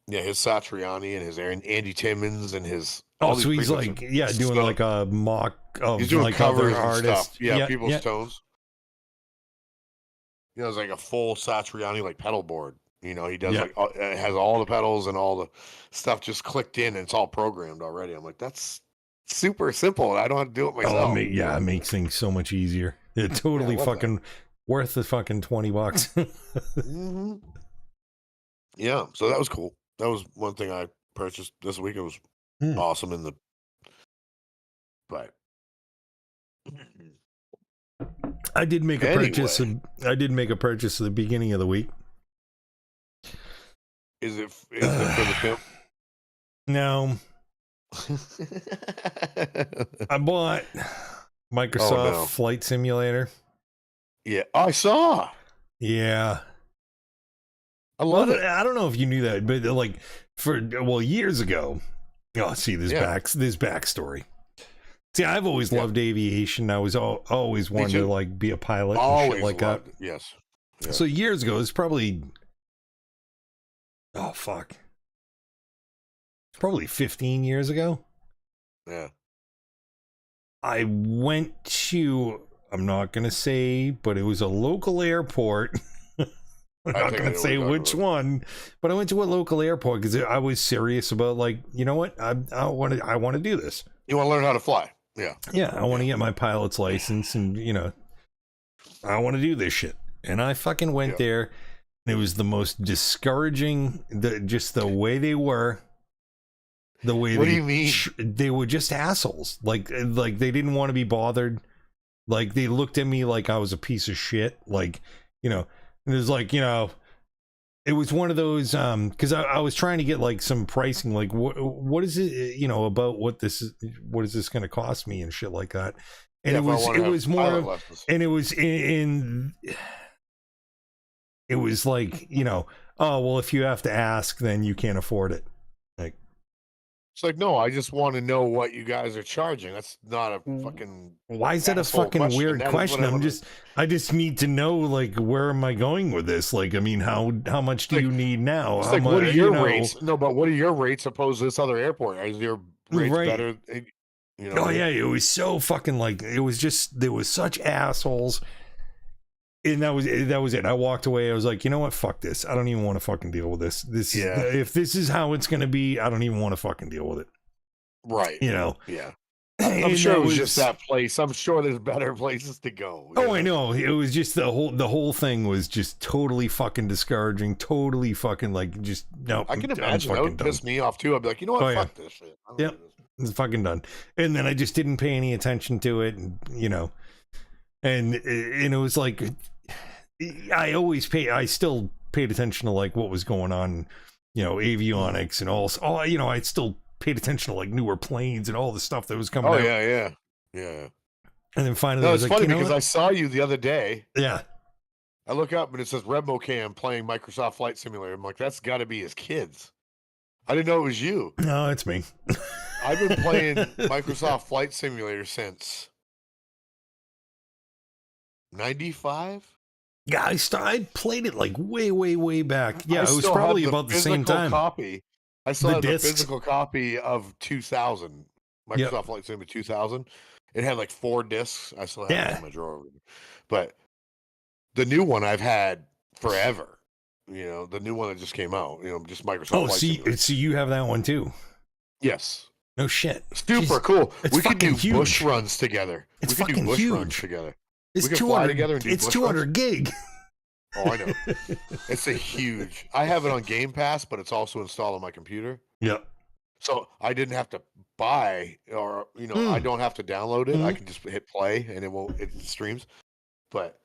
yeah, his Satriani and his Andy Timmons and his. So he's like, doing like a mock of he's doing like covers other and artists. Stuff. Yeah, people's tones. You know, it's like a full Satriani like pedal board. You know, he does like it has all the pedals and all the stuff just clicked in, and it's all programmed already. I'm like, that's super simple. I don't have to do it myself. It makes things so much easier. It totally fucking worth the fucking $20. Mm-hmm. Yeah, so that was cool. That was one thing I purchased this week. It was awesome in the I did make a purchase. I did make a purchase at the beginning of the week. Is it for the pimp? No. I bought Microsoft Flight Simulator. Yeah, I saw. Yeah. I love it. I don't know if you knew that, but like years ago. Oh, see this backstory. See, I've always loved aviation. I was always wanted to like be a pilot and shit like that. Yes. Yeah. So years ago, it's probably it's probably 15 years ago. Yeah. I went to, I'm not gonna say, but it was a local airport. I'm not going to say which one, but I went to a local airport because I was serious about, like, you know what? I want to do this. You want to learn how to fly. Yeah. Yeah. I want to get my pilot's license and, you know, I want to do this shit. And I fucking went there. And it was the most discouraging, just the way they were. The way what do you mean? They were just assholes. Like they didn't want to be bothered. Like they looked at me like I was a piece of shit. Like, you know, and it was like, you know, it was one of those, because I was trying to get like some pricing, like what is it, you know, about what is this going to cost me and shit like that. And it was more of, and it was it was like, you know, oh, well, if you have to ask, then you can't afford it. Like, it's like, no, I just want to know what you guys are charging. That's not a fucking. Why is that a fucking weird question? I just need to know, like, where am I going with this? Like, I mean, how much do you need now? It's like, what are your rates? No, but what are your rates opposed to this other airport? Is your rates better? You know, oh yeah, it was so fucking like, it was just, there was such assholes. And that was it. I walked away. I was like, you know what? Fuck this. I don't even want to fucking deal with this. If this is how it's going to be, I don't even want to fucking deal with it. Right. You know? Yeah. I'm sure it was just that place. I'm sure there's better places to go. Oh, I know. It was just the whole thing was just totally fucking discouraging. Totally fucking like just no. I can imagine that would piss me off too. I'd be like, you know what? Fuck this shit. Yep. It's fucking done. And then I just didn't pay any attention to it, and you know. And it was like, I still paid attention to like what was going on, you know, avionics and all, you know, I still paid attention to like newer planes and all the stuff that was coming out. Yeah. And then finally, no, it's funny because I saw you the other day. Yeah. I look up and it says RebmoCam playing Microsoft Flight Simulator. I'm like, that's got to be his kids. I didn't know it was you. No, it's me. I've been playing Microsoft Flight Simulator since 95. Yeah, I played it like way back. Yeah, it was probably about the same time. I still have the physical copy of 2000, Microsoft Flight Simulator 2000. It had like 4 discs. I still have it in my drawer. But the new one I've had forever. You know, the new one that just came out. You know, just Microsoft. Oh, see, you have that one too. Yes. No shit. Super Jeez. cool. It's We could do fucking bush huge. runs together. It's We could do fucking bush runs huge. together. It's We could 200. fly together and do It's bush 200 runs. gig. Oh, I know. It's a huge. I have it on Game Pass, but it's also installed on my computer. Yep. So I didn't have to buy, or I don't have to download it. I can just hit play and it streams. But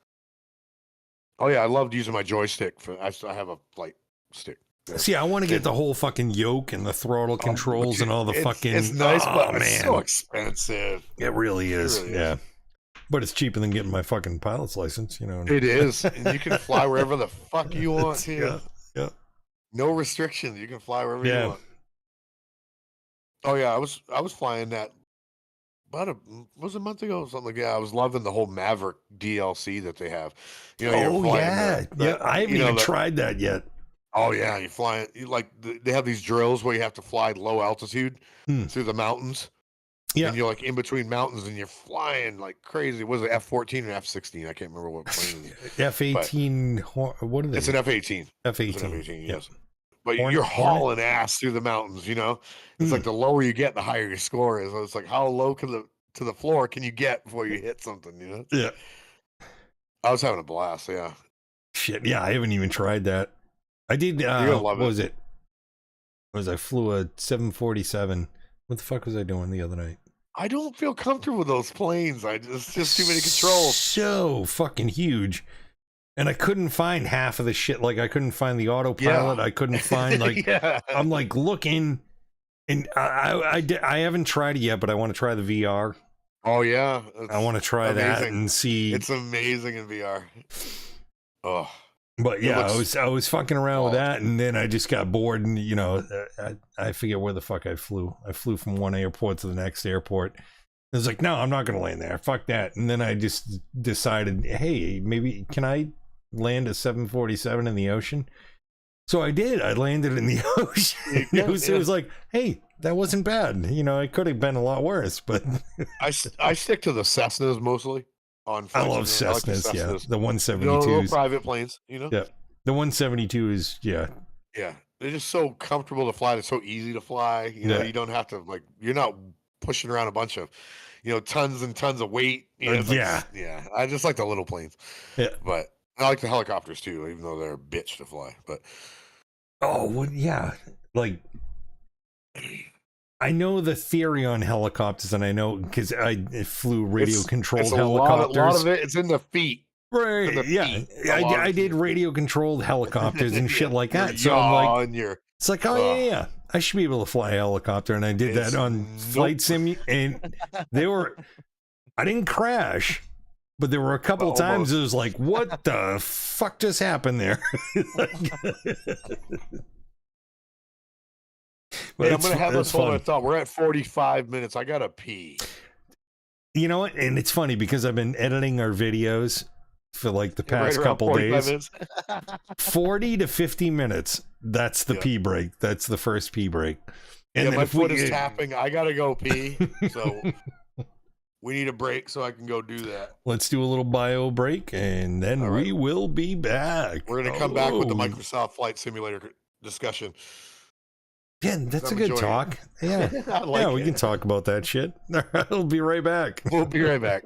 oh yeah, I loved using my joystick for. I have a flight stick. There. See, I want to get the whole fucking yoke and the throttle controls and all the fucking. It's nice, but man, it's so expensive. It really is. It really yeah. is. But it's cheaper than getting my fucking pilot's license, you know. It is, and you can fly wherever the fuck you want to. Yeah. No restrictions. You can fly wherever you want. Oh yeah, I was flying that was a month ago or something like that. I was loving the whole Maverick DLC that they have. You're flying I haven't even tried that yet. Oh yeah, you're flying. They have these drills where you have to fly low altitude through the mountains. Yeah, and you're like in between mountains and you're flying like crazy. Was it F-14 or F-16? I can't remember what plane. F-18. What are they? It's an F-18. F-18. F-18. Yes. But you're hauling ass through the mountains. It's like the lower you get, the higher your score is. So it's like how low to the floor can you get before you hit something? Yeah. I was having a blast. Yeah. Shit. Yeah, I haven't even tried that. I did. What was it? I flew a 747. What the fuck was I doing the other night? I don't feel comfortable with those planes. It's just too many controls. So fucking huge. And I couldn't find half of the shit. Like I couldn't find the autopilot. I couldn't find I'm like looking, and I haven't tried it yet, but I want to try the VR. Oh yeah, I want to try that and see. It's amazing in VR. Oh. But yeah, I was fucking around with that, and then I just got bored, and I forget where the fuck I flew. I flew from one airport to the next airport. I was like, no, I'm not gonna land there. Fuck that. And then I just decided, hey, maybe can I land a 747 in the ocean? So I did. I landed in the ocean. It was like, hey, that wasn't bad. It could have been a lot worse, but I stick to the Cessnas mostly. I love Cessnas, the 172s. Little private planes, Yeah, the 172 is, yeah, they're just so comfortable to fly. They're so easy to fly. You don't have to you're not pushing around a bunch of, tons and tons of weight. Yeah. I just like the little planes. Yeah, but I like the helicopters too, even though they're a bitch to fly. But like. I know the theory on helicopters, and I know because I flew radio-controlled helicopters. A lot of it's in the feet. Right, yeah. I did radio-controlled helicopters and shit like that. So I'm like, it's like, yeah, I should be able to fly a helicopter. And I did that on Flight Sim, and I didn't crash, but there were a couple times it was like, what the fuck just happened there? Hey, I'm going to have this whole thought. We're at 45 minutes. I got to pee. You know what? And it's funny because I've been editing our videos for like the past couple days. 40 to 50 minutes. That's the pee break. That's the first pee break. And my foot is tapping. I got to go pee. So we need a break so I can go do that. Let's do a little bio break and then we will be back. We're going to come back with the Microsoft Flight Simulator discussion. Yeah, that's a good talk. Yeah. We can talk about that shit. I'll be right back. We'll be right back.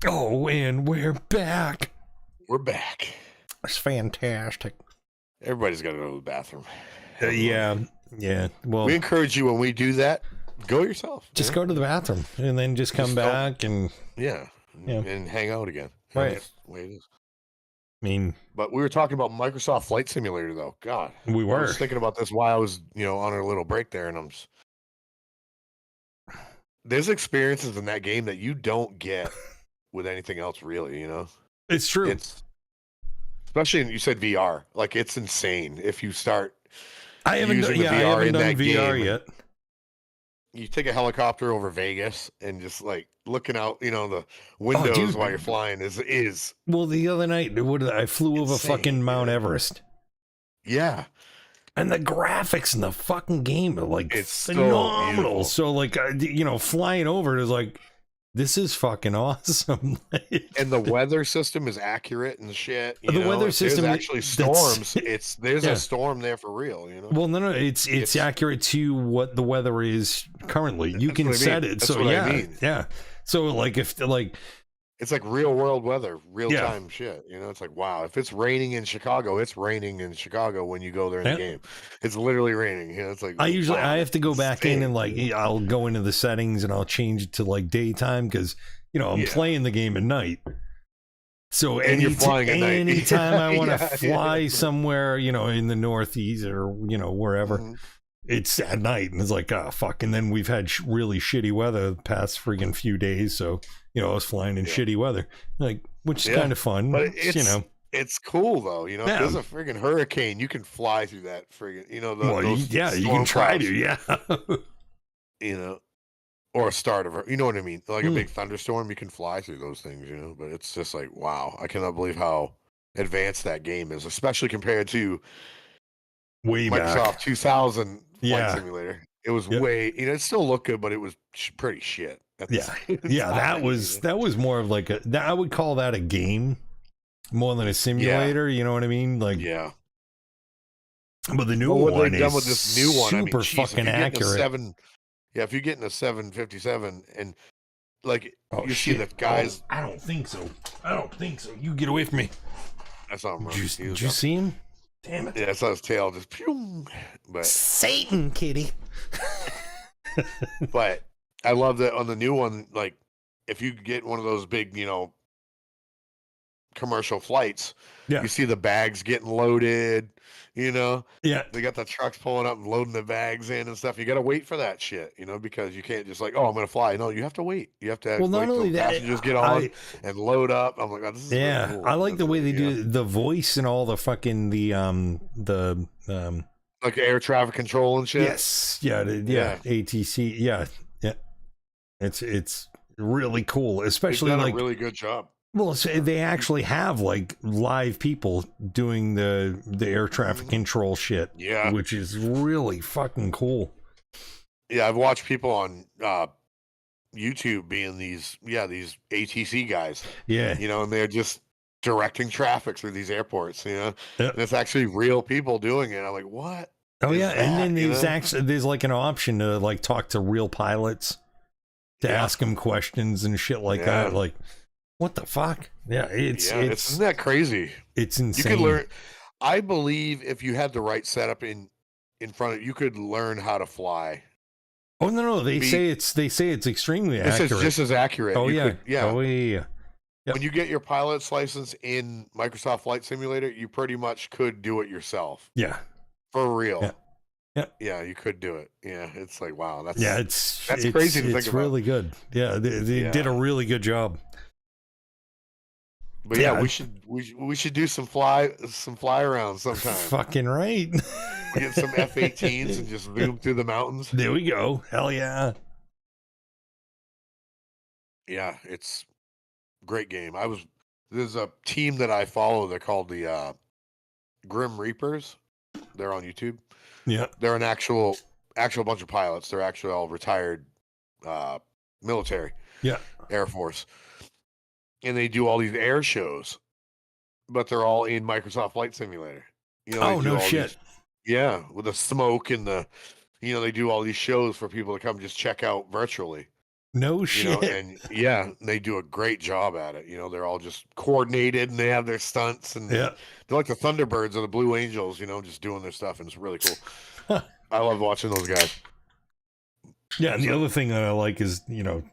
Oh, and we're back. We're back. It's fantastic. Everybody's got to go to the bathroom. Yeah. Well, we encourage you when we do that, go yourself. Just go to the bathroom and then just come back and and hang out again. Right. That's the way it is. I mean, but we were talking about Microsoft Flight Simulator, though. God, we were. I was thinking about this while I was, on a little break there, and there's experiences in that game that you don't get with anything else, really. It's true. Especially you said VR, like it's insane. If you start, I haven't done VR yet. You take a helicopter over Vegas and just like looking out, the windows while you're flying is. Well, the other night, I flew over fucking Mount Everest. Yeah. And the graphics in the fucking game are like it's phenomenal. So like, flying over it is like, this is fucking awesome. And the weather system is accurate and shit. Weather system there's actually storms. There's a storm there for real. Well, no, it's accurate to what the weather is currently. You can set it. That's so what I mean. Yeah. So like if like. It's like real world weather, real time shit. It's like, wow, if it's raining in Chicago, it's raining in Chicago when you go there in the game. It's literally raining. It's like I have to go back in and like I'll go into the settings and I'll change it to like daytime because I'm playing the game at night. So you're flying at night. Anytime I want to fly somewhere, in the Northeast or wherever. It's at night and it's like, fuck. And then we've had really shitty weather the past freaking few days. So, I was flying in shitty weather, like, which is kind of fun. But it's cool though. If there's a friggin' hurricane, you can fly through that friggin', you can try to, or a start of, you know what I mean? Like a big thunderstorm, you can fly through those things, but it's just like, wow, I cannot believe how advanced that game is, especially compared to Microsoft back. 2000 Flight Simulator. It was way, it still looked good, but it was pretty shit. That was more of like I would call that a game more than a simulator. You know what I mean? Like, But the new one is done with this new one, super fucking accurate. If you get in a 757 and like see the guys. I don't think so. You get away from me. That's not wrong. Did you see him? Damn it. Yeah, I saw his tail just pew. But Satan, kitty. But I love that on the new one, like if you get one of those big, commercial flights, you see the bags getting loaded, they got the trucks pulling up and loading the bags in and stuff. You got to wait for that shit, because you can't just like, oh, I'm going to fly. No, you have to wait. You have to not only that, passengers get on and load up. I'm like, oh, this is really cool. I like the way they do the voice and all the fucking like air traffic control and shit. Yes. ATC. Yeah. It's really cool, especially they've done a really good job. Well, so they actually have like live people doing the air traffic control shit. Yeah. Which is really fucking cool. Yeah, I've watched people on YouTube being these ATC guys. Yeah. And they're just directing traffic through these airports, And it's actually real people doing it. I'm like, what? Oh yeah. And then there's like an option to like talk to real pilots to ask them questions and shit like that. Like, what the fuck? Yeah, isn't that crazy? It's insane. You could learn. I believe if you had the right setup in front of you, could learn how to fly. Oh no! They say it's extremely accurate. It's just as accurate. Oh yeah. Yep. When you get your pilot's license in Microsoft Flight Simulator, you pretty much could do it yourself. Yeah. For real. Yeah. Yeah, you could do it. Yeah, it's like wow. That's crazy to think about. It's really good. Yeah, they did a really good job. But we should do some fly around sometime. Fucking right. We get some F-18s and just zoom through the mountains. There we go. Hell yeah. Yeah, it's a great game. There's a team that I follow. They're called the Grim Reapers. They're on YouTube. Yeah. They're an actual bunch of pilots. They're actually all retired military. Yeah. Air Force. And they do all these air shows, but they're all in Microsoft Flight Simulator. No shit. With the smoke and the, they do all these shows for people to come just check out virtually. No You shit. know, and yeah, they do a great job at it. You know, they're all just coordinated and they have their stunts and Yeah. they're like the Thunderbirds or the Blue Angels, you know, just doing their stuff, and it's really cool. I love watching those guys. Yeah, and the other thing that I like is, you know,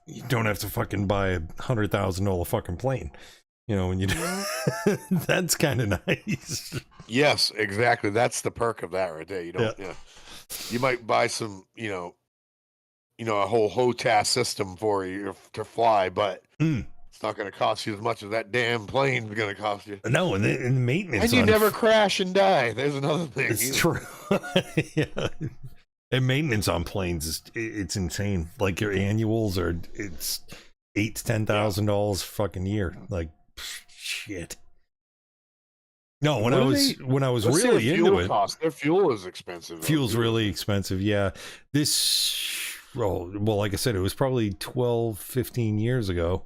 you don't have to fucking buy $100,000 fucking plane. You know, when you do, that's kind of nice. Yes, exactly. That's the perk of that right there. You don't, yeah. You might buy some, you know, a whole HOTAS system for you to fly, but it's not going to cost you as much as that damn plane is going to cost you. No, and the maintenance. And you never crash and die. There's another thing. It's true. Yeah. And maintenance on planes it's insane. Like your annuals are it's $8,000 to $10,000 fucking year. Like shit. No, when I was really into it, their fuel is expensive. Fuel's really expensive. Yeah, well, like I said, it was probably 12, 15 years ago.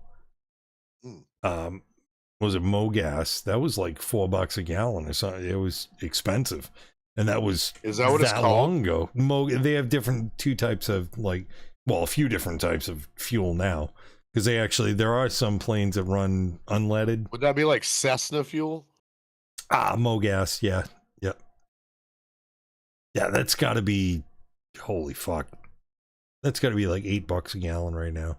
Was it Mogas? That was like $4 a gallon or something. It was expensive. And that was what it's called? Long ago. They have two types of a few different types of fuel now, because there are some planes that run unleaded. Would that be like Cessna fuel? Mogas, yeah, yep, yeah. That's got to be, holy fuck, that's got to be like $8 a gallon right now.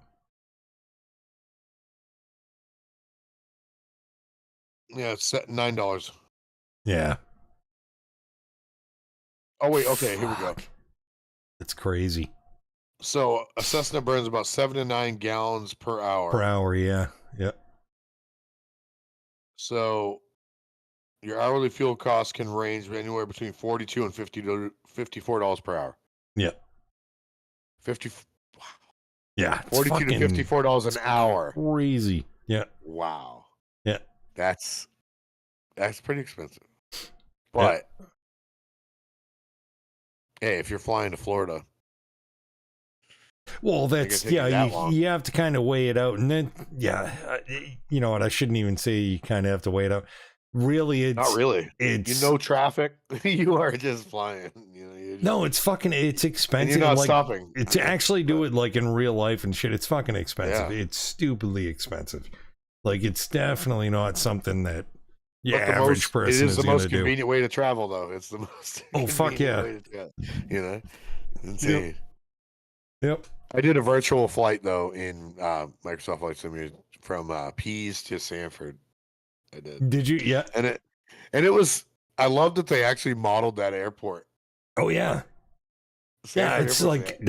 Yeah, it's $9. Yeah. Oh, wait, okay, here we go. That's crazy. So a Cessna burns about 7 to 9 gallons per hour. Per hour, yeah. Yep. So your hourly fuel cost can range anywhere between $42 and $54 per hour. Yep. 50. Wow. Yeah. $42 to $54 an hour. Crazy. Yeah. Wow. Yeah. That's pretty expensive. But hey, if you're flying to Florida, well, that's you have to kind of weigh it out, and then you know what? I shouldn't even say you kind of have to weigh it out. Really, it's not really. It's traffic. You are just flying. No, it's expensive. And you're not stopping. To actually do it like in real life and shit, it's fucking expensive. Yeah. It's stupidly expensive. Like it's definitely not something that average person is the most convenient way to travel, though. It's the most. Oh fuck yeah! Insane. Yep. I did a virtual flight though in Microsoft Flight Simulator from Pease to Sanford. I did. Did you? Yeah. And it was. I loved that they actually modeled that airport. Oh yeah. Sanford it's like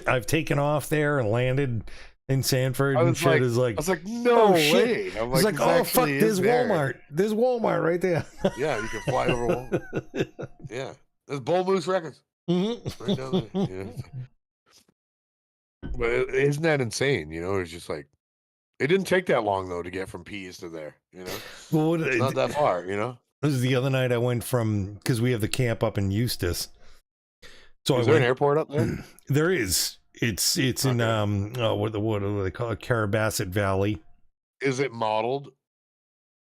I've taken off there and landed in Sanford and shit. I was like, no way. I was like, oh fuck, there's Walmart. There's Walmart right there. Yeah, you can fly over Walmart. Yeah, there's Bull Moose Records. Mm-hmm. Right down there. Yeah. But isn't that insane? You know, it's just like it didn't take that long though to get from Pease to there. You know, well, it's not that far. You know, this is the other night I went because we have the camp up in Eustis. So is there an airport up there? There is. It's in what do they call it? Carabasset Valley. Is it modeled?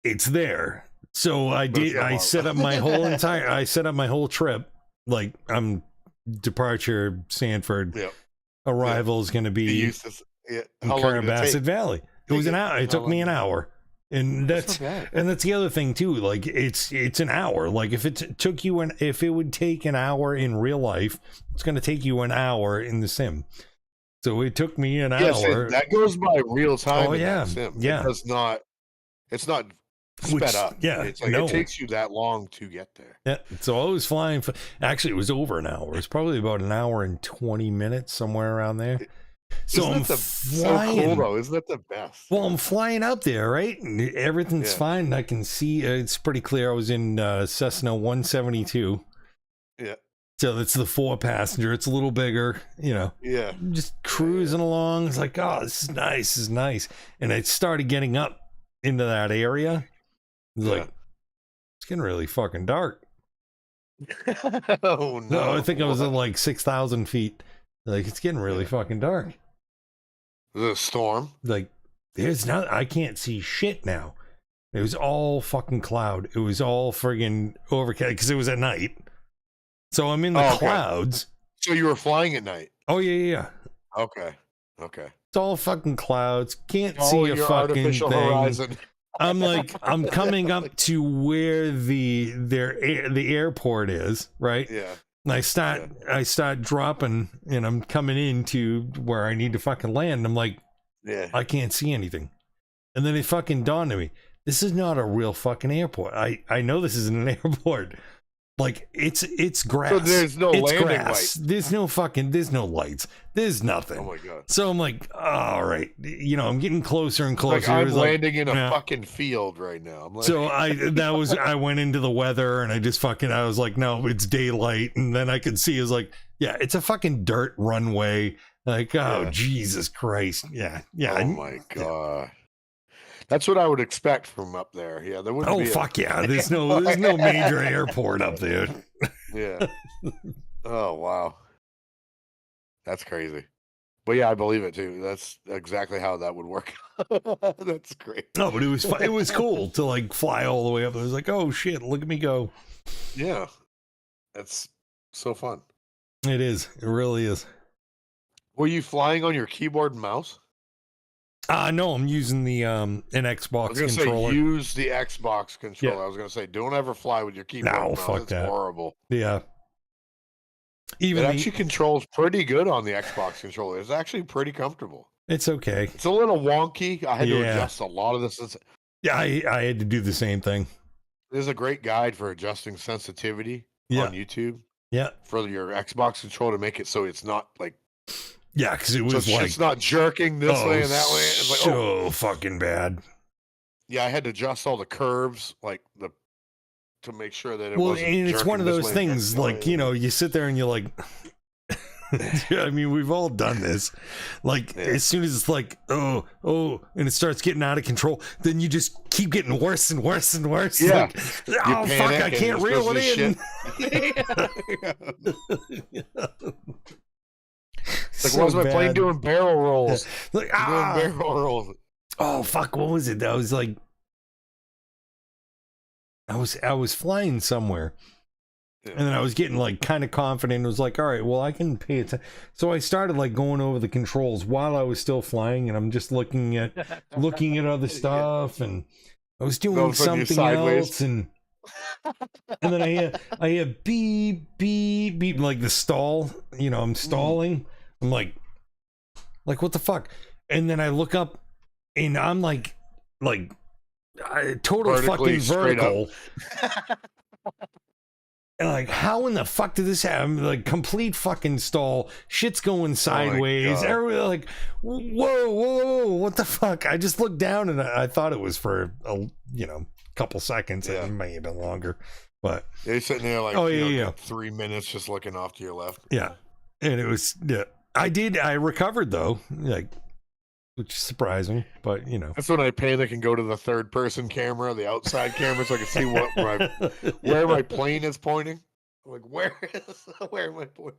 It's there. So I set up my whole trip. Like I'm departure Sanford. Yep. Arrival is going to be in Carabasset Valley. It was an hour. It took me an hour. And that's the other thing too. Like it's an hour. Like if it would take an hour in real life, it's going to take you an hour in the sim. So it took me an hour. That goes by real time. Oh yeah, sim. Yeah. It's not sped up. Yeah, it's like it takes you that long to get there. Yeah. So I was flying. Actually, it was over an hour. It's probably about an hour and 20 minutes, somewhere around there. So I'm flying. So cool though, isn't that the best? Well, I'm flying up there, right? And everything's fine. And I can see it's pretty clear. I was in Cessna 172. Yeah. So it's the 4-passenger. It's a little bigger, you know. Yeah. Just cruising along. It's like, oh, this is nice. This is nice. And I started getting up into that area. It's like, it's getting really fucking dark. Oh no! I think I was at like 6,000 feet. Like it's getting really fucking dark. The storm. Like I can't see shit now. It was all fucking cloud. It was all friggin' overcast because it was at night. So I'm in the clouds. So you were flying at night? Oh yeah. Okay. It's all fucking clouds. Can't Oh, see a your fucking artificial thing. horizon. I'm coming up to where the airport is, right? Yeah. And I start dropping, and I'm coming into where I need to fucking land. And I'm like, Yeah. I can't see anything. And then it fucking dawned on me, this is not a real fucking airport. I know this isn't an airport. Like it's grass. So there's no it's landing grass. light. There's no lights. There's nothing. Oh my god. So I'm like, all right, I'm getting closer and closer. Like I'm landing in a yeah. fucking field right now. I'm like, So I went into the weather and I was like, no, it's daylight, and then I could see, it was like, yeah, it's a fucking dirt runway. Like, oh Jesus Christ, yeah. Oh my god. That's what I would expect from up there. Yeah, there wouldn't be. Oh fuck yeah! There's no major airport up there. Yeah. Oh wow. That's crazy. But yeah, I believe it too. That's exactly how that would work. That's great. No, but it was cool to like fly all the way up. I was like, oh shit, look at me go. Yeah, that's so fun. It is. It really is. Were you flying on your keyboard and mouse? No, I'm using the an Xbox I was gonna controller. say use the Xbox controller. Yeah. I was gonna say don't ever fly with your keyboard. No, and mouse. fuck It's that. horrible. Yeah. Even it actually controls pretty good on the Xbox controller. It's actually pretty comfortable. It's okay. It's a little wonky. I had to adjust a lot of this. Yeah, I had to do the same thing. There's a great guide for adjusting sensitivity on YouTube. Yeah. For your Xbox controller to make it so it's not like. Yeah, because it was like it's not jerking this way and that way. It's like so fucking bad. Yeah, I had to adjust all the curves, like to make sure that it wasn't. And it's one of those things, like you sit there and you're like, I mean, we've all done this. Like as soon as it's like, oh, and it starts getting out of control, then you just keep getting worse and worse and worse. Yeah. Like, oh fuck, I can't reel it in. Like, why was my plane doing barrel rolls? Like, doing barrel rolls. Oh fuck, what was it? That was like, I was flying somewhere, and then I was getting like kind of confident. It was like, all right, well, I can pay attention. So I started like going over the controls while I was still flying, and I'm just looking at other stuff, and I was doing something else, and then I hear beep beep beep, like the stall. I'm stalling. I'm like what the fuck? And then I look up, and I'm like total fucking vertical. And like, how in the fuck did this happen? Like, complete fucking stall. Shit's going sideways. Everybody like, whoa, what the fuck? I just looked down, and I thought it was for a couple seconds. It may have been longer, but you're sitting there like 3 minutes just looking off to your left. Yeah, and it was I recovered though, like, which is surprising, but that's when I panic and go to the third person camera, the outside camera, so I can see where my plane is pointing. I'm like, where am I pointing?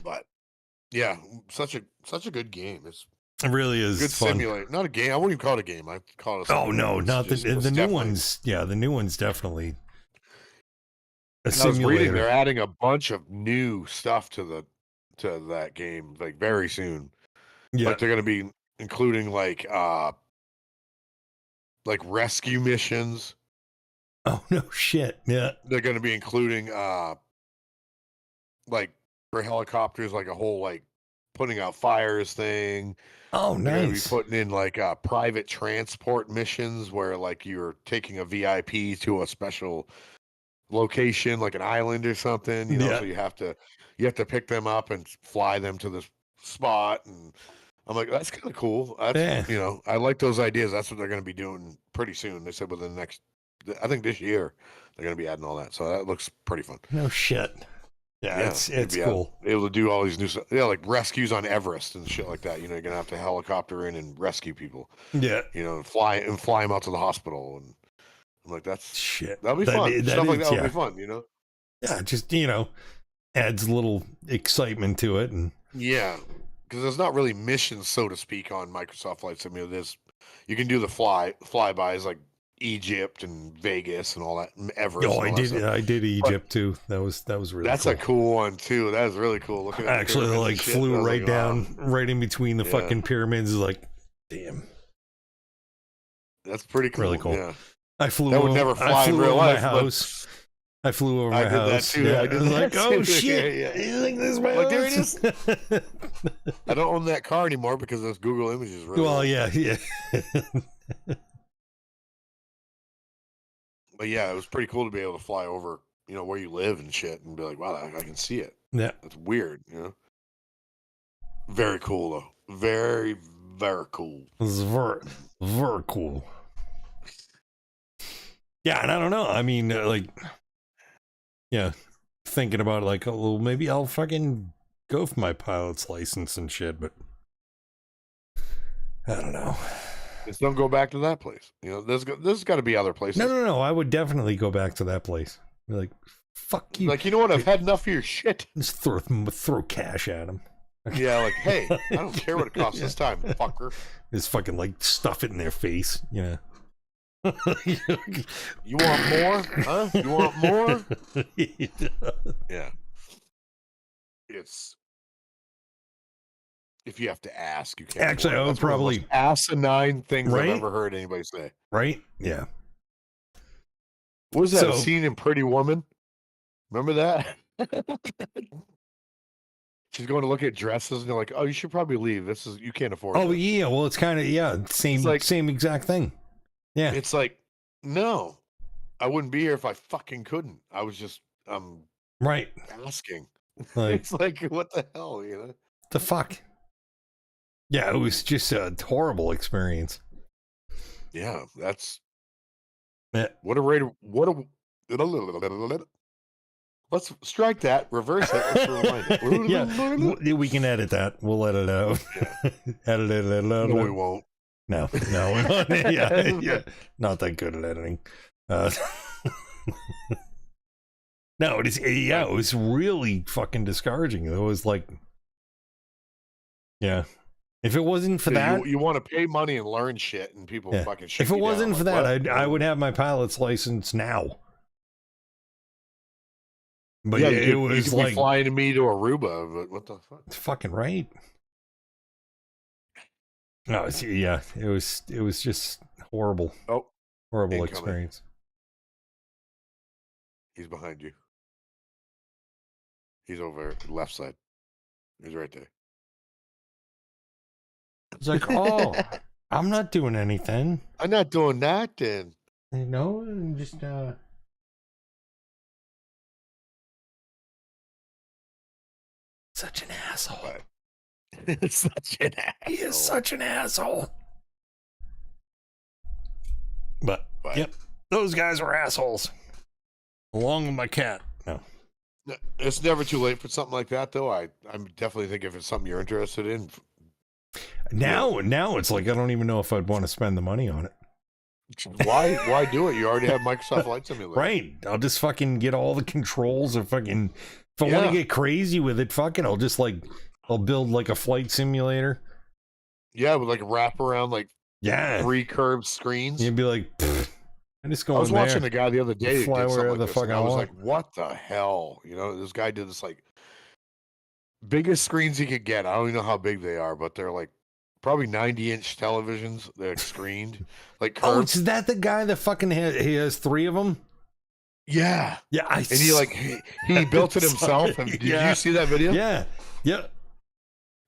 But yeah, such a good game. It really is good fun. Simulator. Not a game. I wouldn't even call it a game. I call it a simulator. Oh no, not the new ones. Yeah, the new ones definitely. I was reading they're adding a bunch of new stuff to that game like very soon. Yeah, like they're going to be including like rescue missions. Oh no shit! Yeah, they're going to be including like for helicopters, like a whole like putting out fires thing. Oh, nice. They're going to be putting in like private transport missions where like you're taking a VIP to a special location, like an island or something. So you have to pick them up and fly them to this spot. And I'm like, that's kind of cool. That's I like those ideas. That's what they're going to be doing pretty soon. They said within the next, I think this year, they're going to be adding all that. So that looks pretty fun. No shit. Yeah, it's cool. Able to do all these new stuff. Yeah, like rescues on Everest and shit like that. You're gonna have to helicopter in and rescue people. Yeah. And fly them out to the hospial. And I'm like, that's shit. That'll be fun. Stuff like that will be fun. Yeah, just adds a little excitement to it, and yeah, because there's not really missions, so to speak, on Microsoft Flight Simulator. You can do the flybys like Egypt and Vegas and all that. Everest. Oh, and all that stuff. I did Egypt too. That was really That's cool. a cool one too. That was really cool. Looking at I actually like flew right down, right in between the fucking pyramids. Like, damn. That's pretty cool. Really cool. Yeah. I flew. That would never fly in real life. House. I flew over my house. I did that too. I was like, oh shit! Yeah. You think this is my Like, there house? it is. I don't own that car anymore because those Google Images. Really well, yeah. But yeah, it was pretty cool to be able to fly over, where you live and shit, and be like, wow, I can see it. Yeah, it's weird, Very cool though. Very, very cool. This is very cool. Yeah, and I don't know. I mean, thinking about it, like, oh, well, maybe I'll fucking go for my pilot's license and shit, but I don't know. Just don't go back to that place. There's got to be other places. No. I would definitely go back to that place. Be like, fuck you. Like, you know what? I've had enough of your shit. Just throw cash at him. Yeah, like, hey, I don't care what it costs this time, fucker. Just fucking like stuff it in their face. Yeah. You want more? Huh? You want more? Yeah. It's if you have to ask, you can't. Actually, I would probably one of the most asinine things right? I've ever heard anybody say. Right? Yeah. What was that scene in Pretty Woman? Remember that? She's going to look at dresses, and they're like, "Oh, you should probably leave. You can't afford." Oh this. yeah, well, it's kind of same exact thing. Yeah, it's like, no, I wouldn't be here if I fucking couldn't. I was just right asking. Like, it's like, what the hell, the fuck? Yeah, it was just a horrible experience. Yeah, that's what a let's strike that, reverse it, let's rewind it. Yeah, we can edit that. We'll edit it out. Yeah. edit it. No, we won't. No, we're not. Yeah, not that good at editing. No, it is. Yeah, it was really fucking discouraging. It was like, yeah. If it wasn't for that, you want to pay money and learn shit, and people fucking shit. If it wasn't for that, I would have my pilot's license now. But yeah, it was you could be flying me to Aruba, but what the fuck? It's fucking right. No, it was just horrible. Oh, horrible experience. He's behind you. He's over left side. He's right there. It's like, oh, I'm not doing anything. I'm not doing nothing. No, I'm just such an asshole. Such an asshole. He is such an asshole. But yep, those guys were assholes. Along with my cat. No. It's never too late for something like that, though. I'm definitely think if it's something you're interested in. Now it's like I don't even know if I'd want to spend the money on it. Why do it? You already have Microsoft Flight Simulator. Right. I'll just fucking get all the controls and fucking if I want to get crazy with it, fucking I'll build like a flight simulator. Yeah, with like a wraparound, like 3 curved screens. You'd be like, I just go. I was watching a guy the other day fly wherever the fuck I was like, what the hell? This guy did this like biggest screens he could get. I don't even know how big they are, but they're like probably 90-inch televisions. They're screened, like curved. Oh, is that the guy that fucking he has 3 of them? Yeah, yeah. And he built it himself. And did you see that video? Yeah, yeah.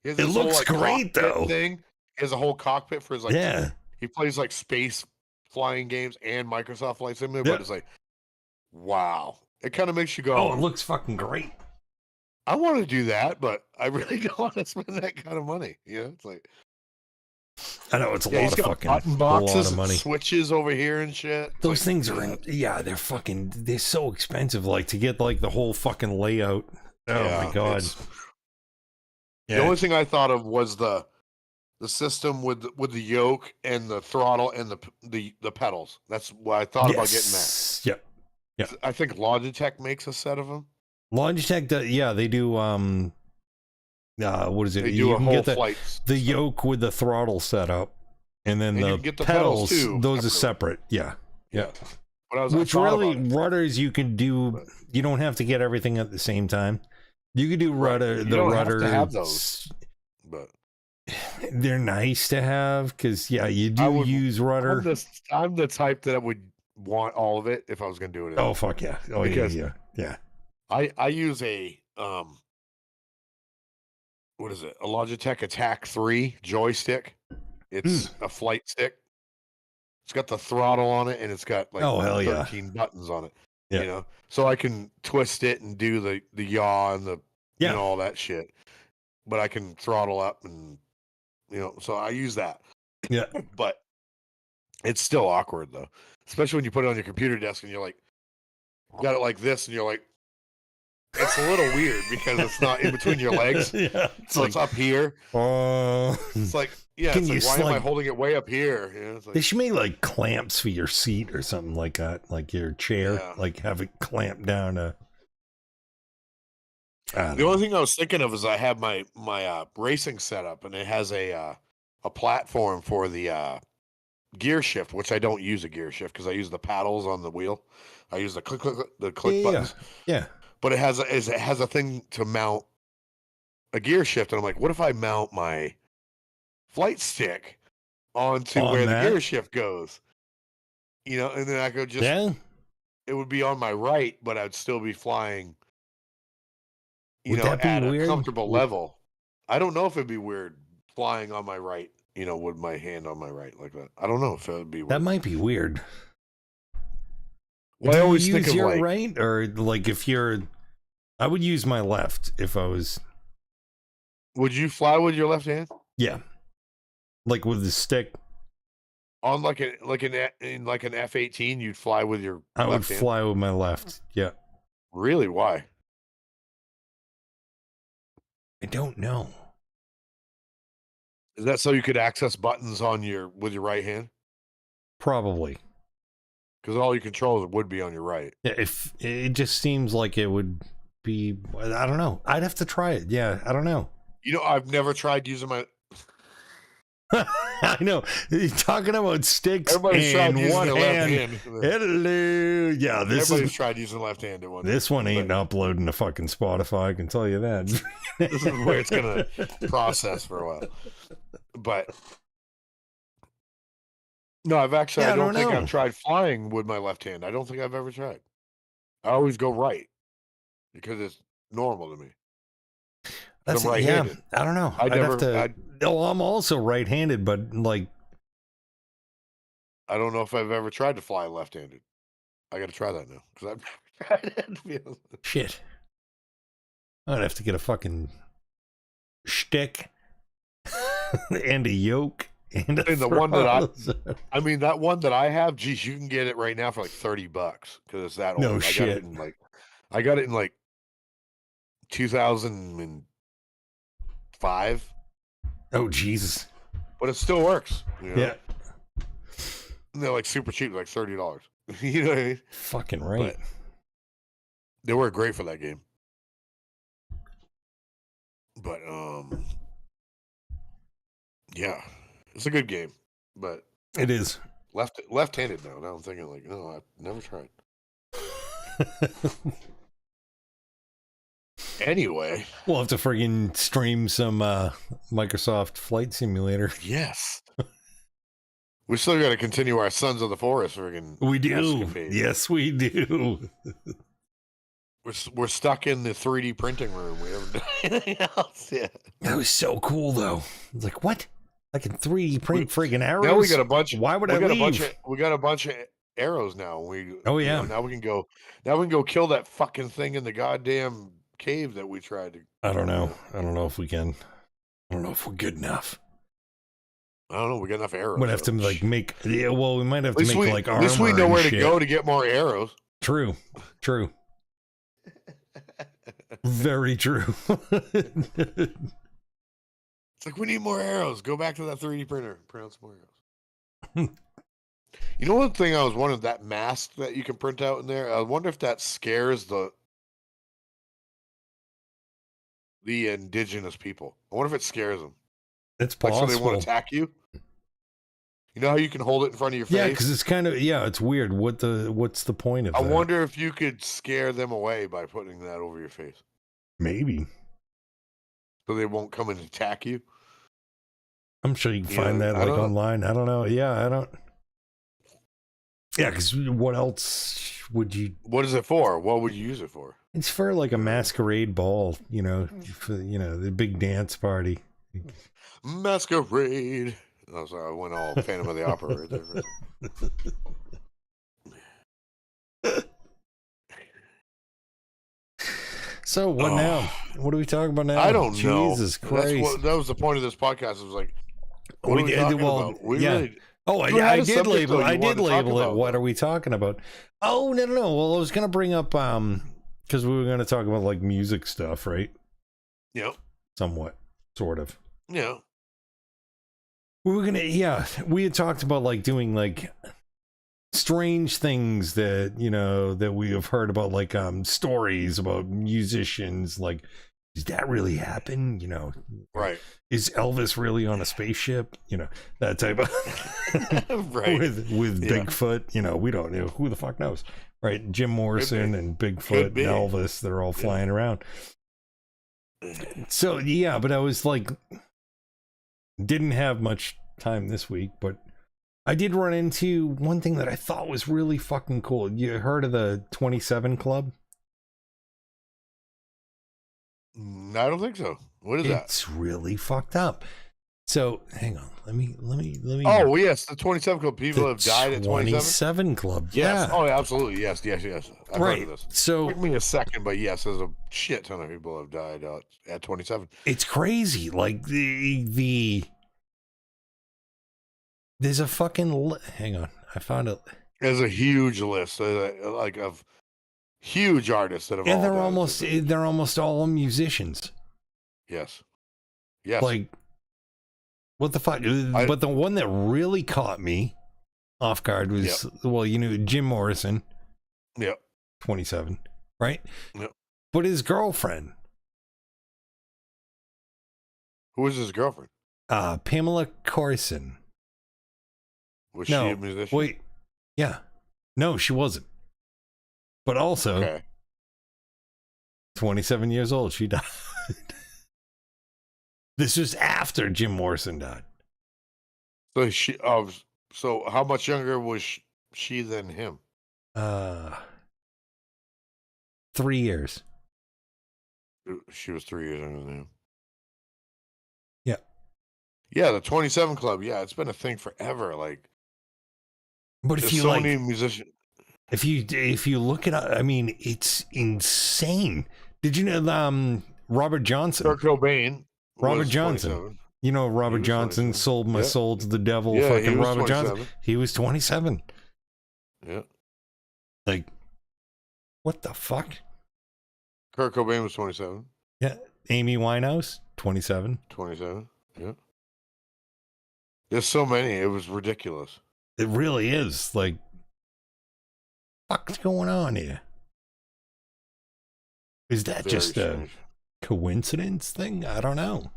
It looks great though. He has a whole cockpit for his Yeah. He plays like space flying games and Microsoft Flight Simulator, but it's like, wow. It kind of makes you go, oh, it looks fucking great. I want to do that, but I really don't want to spend that kind of money. It's like, I know it's a lot of fucking button boxes, a lot of money. Switches over here and shit. Those things are they're so expensive. Like to get like the whole fucking layout. Oh my god. The only thing I thought of was the system with the yoke and the throttle and the pedals. That's what I thought about getting that. Yep. Yeah. I think Logitech makes a set of them. Logitech, they do. What is it? They do you a can whole get the yoke with the throttle set up, and then the you can get the pedals. too, those separately. are separate. Yeah. Yeah. But Which really, rudders you can do, you don't have to get everything at the same time. You could do rudder, right. the rudder. Have to have those, but they're nice to have because, yeah, you do use rudder. I'm the type that would want all of it if I was going to do it. Oh, fuck yeah. Oh, because yeah. I use a, what is it? A Logitech Attack 3 joystick. It's a flight stick. It's got the throttle on it, and it's got like 13 buttons on it. Yeah. You know, so I can twist it and do the yaw and the you know, all that shit. But I can throttle up and so I use that. Yeah. But it's still awkward though, especially when you put it on your computer desk and you're like, got it like this, and you're like, it's a little weird because it's not in between your legs. Yeah, it's up here. It's like, why am I holding it way up here? It's like, they should make like clamps for your seat or something like that, like your chair, like have it clamped down. The only thing I was thinking of is I have my racing setup, and it has a platform for the gear shift, which I don't use a gear shift because I use the paddles on the wheel. I use the click buttons. Yeah. But it has a thing to mount a gear shift, and I'm like, what if I mount my flight stick onto where the gear shift goes? And then I could just it would be on my right, but I'd still be flying. At a comfortable level. I don't know if it'd be weird flying on my right. With my hand on my right like that. I don't know if it would be weird. That might be weird. Well, I always think of your right, or like if you're. I would use my left if I was. Would you fly with your left hand? Yeah, like with the stick. On like an F-18, you'd fly with your. I would fly with my left. Yeah. Really? Why? I don't know. Is that so you could access buttons with your right hand? Probably. Because all your controls would be on your right. Yeah, if it just seems like it would be, I don't know. I'd have to try it. Yeah, I don't know. I've never tried using my. I know. You're talking about sticks and one hand. Hello. Yeah, everybody's tried using the left-handed one. This one ain't uploading to fucking Spotify, I can tell you that. This is where it's gonna process for a while. But no, I've actually I don't think I've tried flying with my left hand. I don't think I've ever tried. I always go right because it's normal to me. That's right-handed. Yeah, I don't know. I'm also right-handed, but like I don't know if I've ever tried to fly left-handed. I got to try that now because I've never tried it. Shit. I'd have to get a fucking shtick and a yoke and the one that that one that I have, geez, you can get it right now for like $30 because it's that old. No shit. I got it in like 2005. Oh Jesus! But it still works. Yeah. And they're like super cheap, like $30. You know what I mean? Fucking right. But they work great for that game. But yeah, it's a good game. But it is left-handed now. Now I'm thinking like, no, I've never tried. Anyway, we'll have to friggin' stream some Microsoft Flight Simulator. Yes. We still got to continue our Sons of the Forest friggin'. We do. Yes, we do. We're stuck in the 3D printing room. We haven't done anything else yet. That was so cool, though. It's like, what? I can 3D print friggin' arrows? Now we got a bunch. Why would I leave? We got a bunch of arrows now. Oh yeah. Now we can go. Now we can go kill that fucking thing in the goddamn cave that we tried to. I don't know. I don't know if we can. I don't know if we're good enough. I don't know. We got enough arrows. We'd have to make. Yeah, well, we might have to make like armor. At least we know where to go to get more arrows. True. Very true. It's like we need more arrows. Go back to that 3D printer. Print out some more arrows. You know, one thing I was wondering, that mask that you can print out in there. I wonder if that scares the indigenous people. I wonder if it scares them. It's possible. Like, so they want to attack you. You know how you can hold it in front of your Yeah, face? because it's kind of it's weird. What's the point of I that? wonder if you could scare them away by putting that over your face, Maybe. so they won't come and attack you. I'm sure you can find that like online. I don't know. Yeah, I don't. Yeah, because what else would you? What is it for? What would you use it for? It's for like a masquerade ball, for the big dance party. Masquerade. Oh, sorry, I went all Phantom of the Opera right there. So what now? What are we talking about now? I don't know. Jesus Christ! That was the point of this podcast. It was like, what we are we did talking well. about? We Yeah. really, I did label. I did label it. What are we talking about? Oh no. Well, I was gonna bring up because we were gonna talk about like music stuff, right? Yeah. Somewhat, sort of. Yeah. We were gonna. We had talked about like doing like strange things that that we have heard about, like stories about musicians. Like, does that really happen? Right. Is Elvis really on a spaceship? That type of right. with Bigfoot. We don't know. Who the fuck knows, right? Jim Morrison and Bigfoot and Elvis, they're all flying around. So but I was like, didn't have much time this week, but I did run into one thing that I thought was really fucking cool. You heard of the 27 Club? I don't think so. What is that? It's really fucked up. So hang on, let me. Oh yes, the 27 Club. People have died at 27 Club. Yes. Yeah. Oh, yeah, absolutely. Yes. I've heard of this. So took me a second, but yes, there's a shit ton of people have died at 27. It's crazy. Like the there's a fucking hang on. I found it. There's a huge list, like of huge artists that have. And they're almost all musicians. Yes. Like, what the fuck? But the one that really caught me off guard was Jim Morrison. Yep. 27, right? Yep. But his girlfriend. Who was his girlfriend? Pamela Corson. Was she a musician? Wait. Yeah. No, she wasn't. But also, 27 years old, she died. This was after Jim Morrison died. So so how much younger was she than him? 3 years. She was 3 years younger than him. Yeah. Yeah, the 27 Club. Yeah, it's been a thing forever. Like, but if you so many musicians. If you look it up, I mean, it's insane. Did you know Robert Johnson? Kurt Cobain. Robert Johnson. 27. You know, Robert Johnson 27. Sold my soul to the devil. Yeah, fucking Robert 27. Johnson. He was 27. Yeah. Like, what the fuck? Kurt Cobain was 27. Yeah. Amy Winehouse, 27. 27. Yeah. There's so many. It was ridiculous. It really is. Like, what's going on here? Is that just strange. A coincidence thing? I don't know.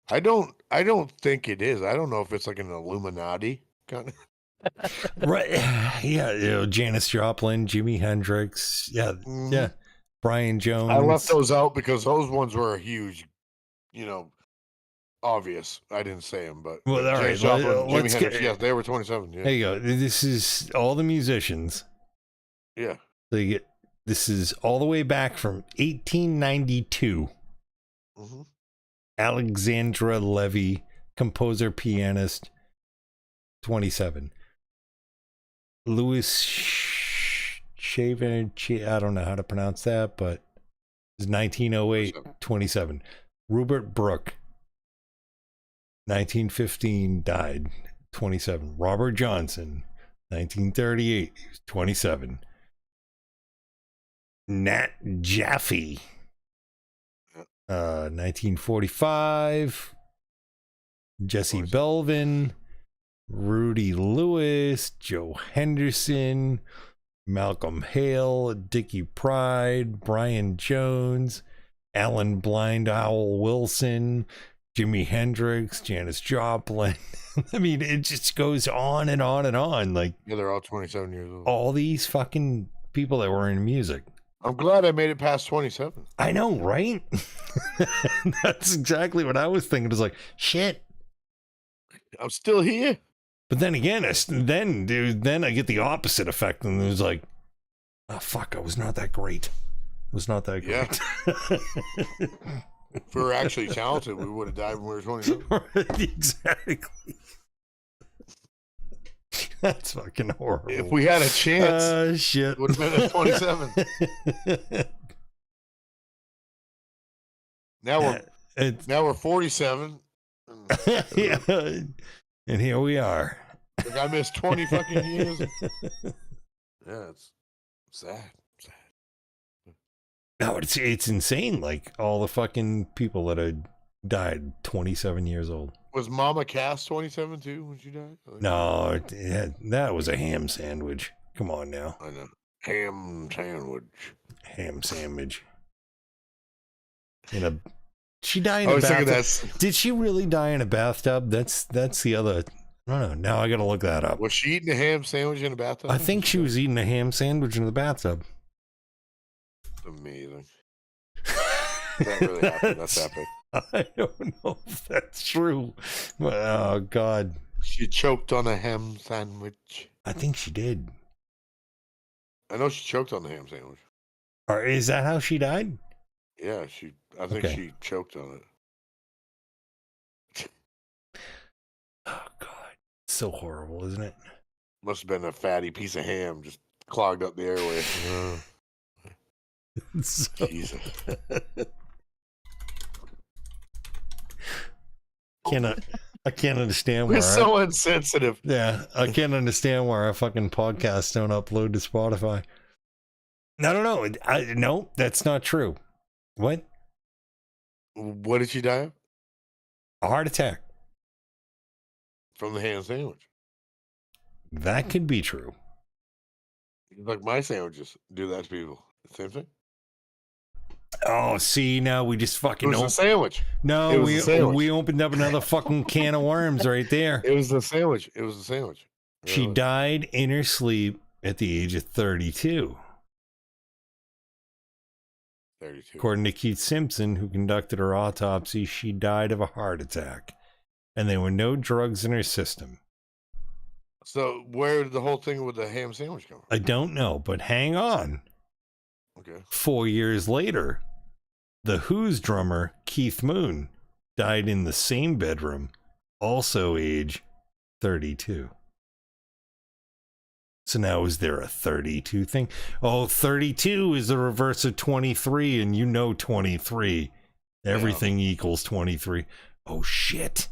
I don't think it is. I don't know if it's like an Illuminati kind of. Right. Yeah. Janis Joplin, Jimi Hendrix. Yeah. Mm-hmm. Yeah. Brian Jones. I left those out because those ones were huge, obvious. I didn't say them, but all right. Joplin, Jimi Hendrix. Yes, they were 27. Yeah. There you go. This is all the musicians. Yeah. This is all the way back from 1892. Mm-hmm. Alexandra Levy, composer, pianist, 27. Louis Shaven, I don't know how to pronounce that, but it's 1908, 27. Rupert Brooke, 1915, died, 27. Robert Johnson, 1938, 27. Nat Jaffe, 1945. Jesse Belvin, Rudy Lewis, Joe Henderson, Malcolm Hale, Dickie Pride, Brian Jones, Alan Blind Owl Wilson, Jimi Hendrix, Janis Joplin. I mean, it just goes on and on and on. Like, Yeah, they're all 27 years old. all these fucking people that were in music. I'm glad I made it past 27. I know, right? That's exactly what I was thinking. It was like, shit. I'm still here. But then again, then I get the opposite effect, and it was like, oh fuck, I was not that great. It was not that great. Yeah. If we were actually talented, we would have died when we were 27. Exactly. That's fucking horrible. If we had a chance, shit, it would have been at 27. Now we're 47. Yeah, and here we are. Like I missed 20 fucking years. Yeah, it's sad. No, it's insane. Like all the fucking people that had died 27 years old. Was Mama Cass 27 too when she died? No, that was a ham sandwich. Come on now. I know. Ham sandwich. She died in a bathtub. Did she really die in a bathtub? That's the other. I don't know. Now I got to look that up. Was she eating a ham sandwich in a bathtub? I think she was eating a ham sandwich in the bathtub. Amazing. That really happened. That's epic. I don't know if that's true. Oh, God. She choked on a ham sandwich. I think she did. I know she choked on the ham sandwich. Or is that how she died? Yeah, I think she choked on it. Oh, God. It's so horrible, isn't it? Must have been a fatty piece of ham just clogged up the airway. Jesus. I can't understand why. We're so insensitive. Yeah, I can't understand why our fucking podcasts don't upload to Spotify. I don't know. No, that's not true. What? What did she die of? A heart attack. From the ham sandwich. That could be true. Like my sandwiches do that to people. Same thing. Oh, see, now we just fucking. It was a sandwich. No, we opened up another fucking can of worms right there. It was the sandwich. Really. She died in her sleep at the age of 32. 32. According to Keith Simpson, who conducted her autopsy, she died of a heart attack, and there were no drugs in her system. So where did the whole thing with the ham sandwich come from? I don't know, but hang on. Okay. 4 years later, the Who's drummer, Keith Moon, died in the same bedroom, also age 32. So now is there a 32 thing? Oh, 32 is the reverse of 23, and you know 23. Everything equals 23. Oh, shit.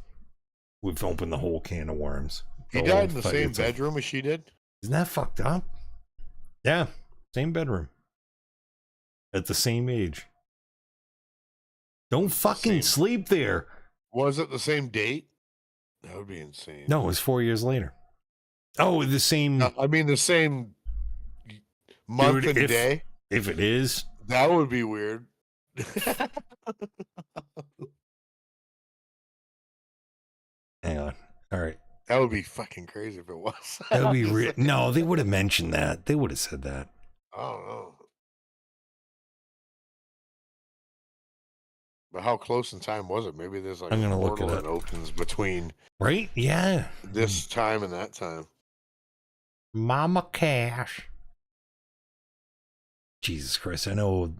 We've opened the whole can of worms. He died in the same bedroom as she did? Isn't that fucked up? Yeah, same bedroom. At the same age. Don't fucking sleep there. Was it the same date? That would be insane. No, it was 4 years later. Oh, the same. I mean, the same month and day. If it is, that would be weird. Hang on. All right. That would be fucking crazy if it was. That would be no, they would have mentioned that. They would have said that. I don't know. But how close in time was it? Maybe there's like I'm gonna a look portal it up. that opens between right? Yeah. This time and that time. Mama Cash. Jesus Christ, I know.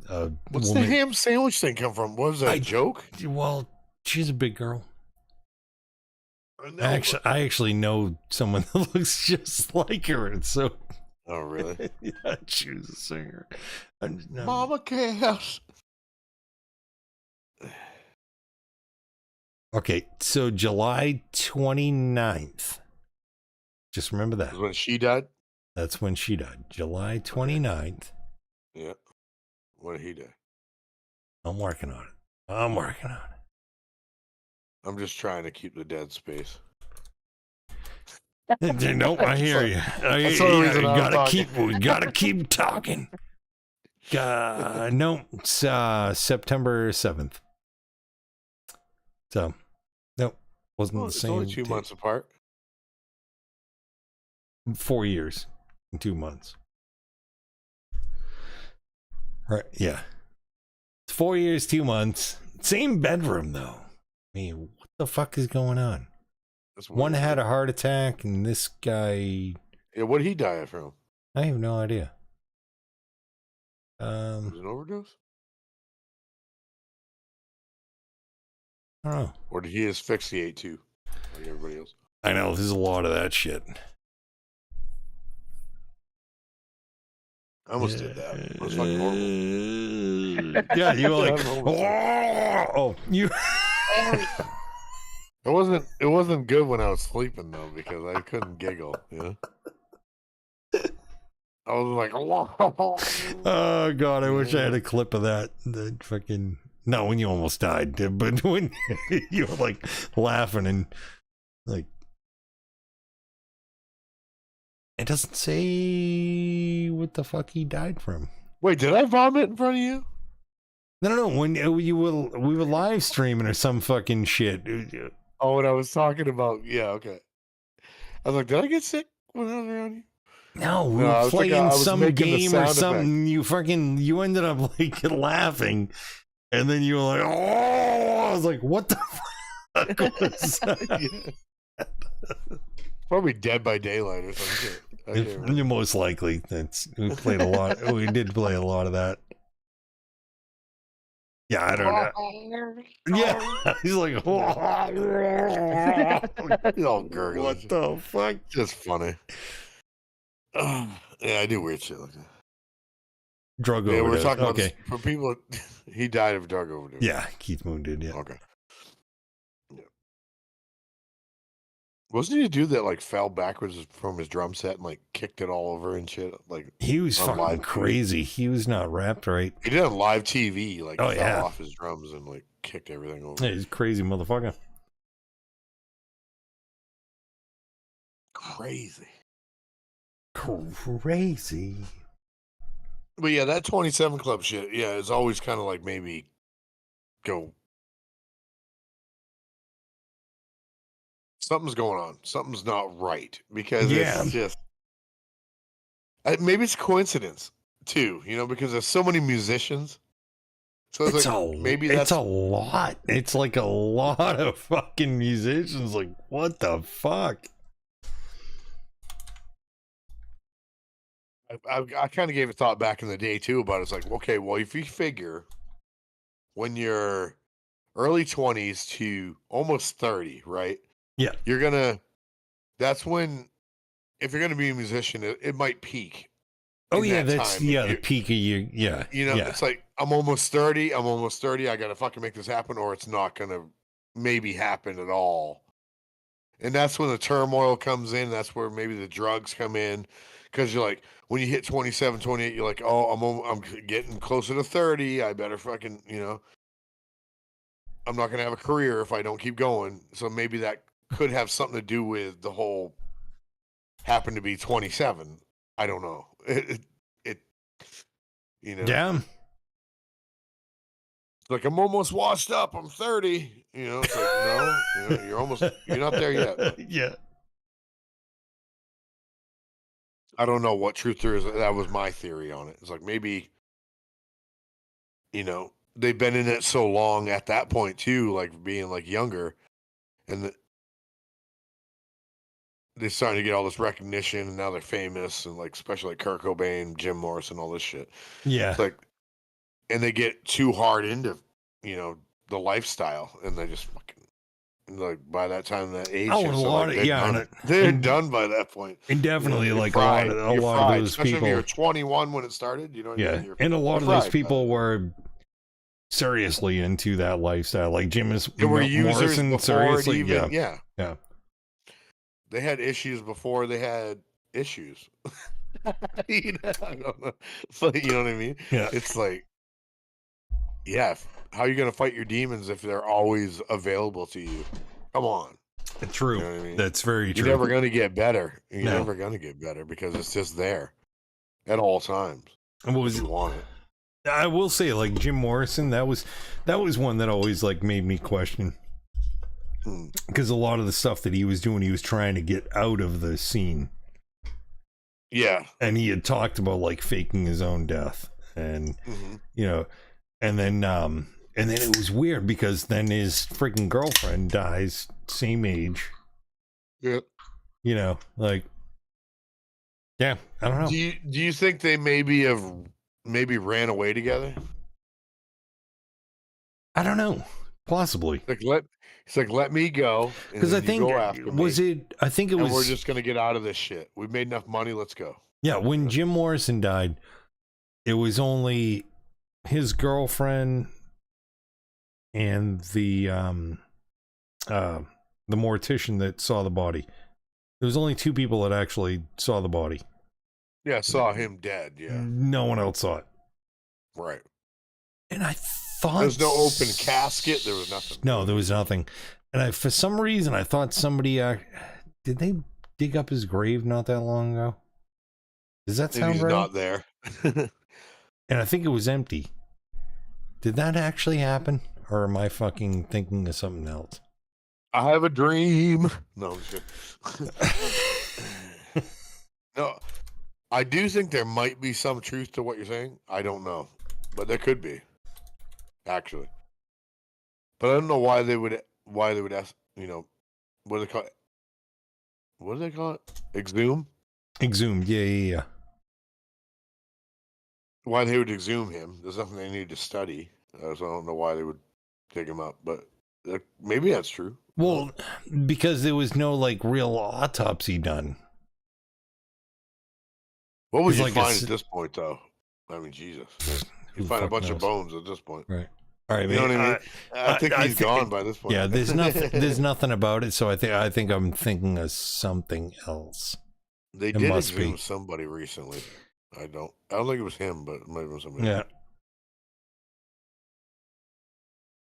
What's the ham sandwich thing come from? Was that a joke? Well, she's a big girl. I actually know someone that looks just like her, and so. Oh, really? Yeah, she was a singer. Mama Cash. Okay, so July 29th. Just remember that. That's when she died? That's when she died. July 29th. Yeah. When did he die? I'm working on it. I'm just trying to keep the dead space. Nope, I hear you. We gotta keep talking. No, it's September 7th. So Wasn't Well, the it's same. only 2 months apart. 4 years and 2 months. Right? Yeah. 4 years, 2 months. Same bedroom though. I mean, what the fuck is going on? That's One weird. had a heart attack, and this guy. Yeah, what did he die from? I have no idea. Was it an overdose? I don't know. Or did he asphyxiate too, like everybody else? I know there's a lot of that shit. I almost did that. It was fucking horrible. Yeah, you were like, you. It wasn't good when I was sleeping though, because I couldn't giggle. You know, I was like, Oh god, I wish I had a clip of that. The fucking no, when you almost died, but when you were like laughing and like, it doesn't say what the fuck he died from. Wait, did I vomit in front of you? No. When we were live streaming or some fucking shit. Oh, what I was talking about. Yeah, okay. I was like, did I get sick when I was around you? No, we were playing some game or something. You ended up like laughing, and then you were like, "Oh!" I was like, "What the fuck was that?" Probably Dead by Daylight or some shit. Most likely, we played a lot. We did play a lot of that. Yeah, I don't know. Yeah, he's like, He's all gurgling. What the fuck? Just funny. Yeah, I do weird shit like that. Drug overdose. We're talking about okay. For people, he died of drug overdose. Yeah, Keith Moon did. Yeah. Okay. Yeah. Wasn't he a dude that like fell backwards from his drum set and like kicked it all over and shit? Like he was fucking crazy. He was not wrapped right. He did on live TV, like fell yeah. off his drums and like kicked everything over. Yeah, he's a crazy motherfucker. Crazy. But yeah, that 27 Club shit, yeah, it's always kind of like maybe go. Something's going on. Something's not right because it's just. Maybe it's coincidence too, you know, because there's so many musicians. So it's like maybe that's a lot. It's like a lot of fucking musicians. Like, what the fuck? I kind of gave a thought back in the day too about it's like, okay, well, if you figure when you're early 20s to almost 30, right? Yeah. That's when, if you're going to be a musician, it might peak. Oh yeah, that's the peak of you. Yeah. You know, it's like, I'm almost 30. I got to fucking make this happen or it's not going to maybe happen at all. And that's when the turmoil comes in. That's where maybe the drugs come in. Because you're like, when you hit 27, 28, you're like, oh, I'm getting closer to 30. I better fucking, you know, I'm not going to have a career if I don't keep going. So maybe that could have something to do with the whole happen to be 27. I don't know. It you know. Yeah. Like, I'm almost washed up. I'm 30. You know, it's like, no, you know, you're not there yet. Yeah. I don't know what truth there is. That was my theory on it. It's like maybe, you know, they've been in it so long at that point too, like being like younger, and they're starting to get all this recognition, and now they're famous, and like especially like Kurt Cobain, Jim Morrison, all this shit. Yeah, it's like, and they get too hard into, you know, the lifestyle, and they just fucking. Like by that time, that age, they're done by that point. And definitely, like a lot of those especially people. If you're 21 when it started, you know. What I mean? And a lot of those people were seriously into that lifestyle. Like Jim Morrison, seriously, yeah. They had issues before they had issues. You know, I don't know. You know what I mean? Yeah. It's like, yeah. How are you going to fight your demons if they're always available to you? Come on. True. You know what I mean? That's very true. You're never going to get better. You're never going to get better because it's just there at all times. And what was you want it? I will say, like Jim Morrison, that was one that always like made me question. Because a lot of the stuff that he was doing, he was trying to get out of the scene. Yeah. And he had talked about like faking his own death. And, you know, and then it was weird because then his freaking girlfriend dies, same age. Yep. You know, like, yeah, I don't know. Do you think they maybe ran away together? I don't know. Possibly. He's like, let me go. Because I think I think it was. We're just gonna get out of this shit. We made enough money. Let's go. Yeah, when Jim Morrison died, it was only his girlfriend and the mortician that saw the body. There was only 2 people that actually saw the body. Yeah, saw him dead. Yeah, no one else saw it. Right. And I thought there's no open casket. There was nothing. No, there was nothing. And for some reason, I thought somebody did they dig up his grave not that long ago? Does that sound right? He's not there. And I think it was empty. Did that actually happen? Or am I fucking thinking of something else? I have a dream. No, I'm just No, I do think there might be some truth to what you're saying. I don't know. But there could be. Actually. But I don't know why they would ask, you know, what do they call it? What do they call it? Exhume? Exhumed, yeah. Why they would exhume him. There's nothing they need to study. So I don't know why they would dig him up, but maybe that's true. Well, because there was no like real autopsy done. What would you find at this point, though? I mean, Jesus. You find a bunch of bones at this point. Right. All right, you know what I mean? I think he's gone by this point. Yeah, there's nothing. There's nothing about it. So I think I'm thinking of something else. They did exhume somebody recently. I don't think it was him, but it might have been somebody. Yeah.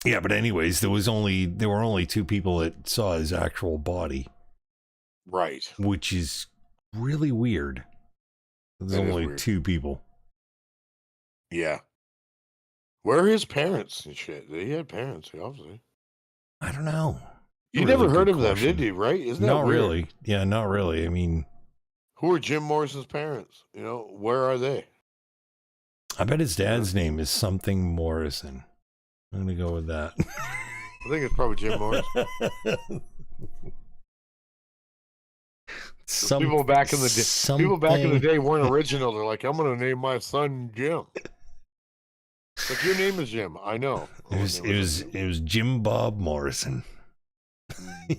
Yeah, but anyways, there were only 2 people that saw his actual body. Right. Which is really weird. There's only weird. 2 people. Yeah. Where are his parents and shit? He had parents, obviously. I don't know. You never heard of them, did you? Right? Isn't that not weird? Really? Yeah, not really. I mean, who are Jim Morrison's parents? You know, where are they? I bet his dad's name is something Morrison. I'm gonna go with that. I think it's probably Jim Morrison. People back in the day weren't original. They're like, I'm gonna name my son Jim. Like, your name is Jim. I know. It was Jim Bob Morrison.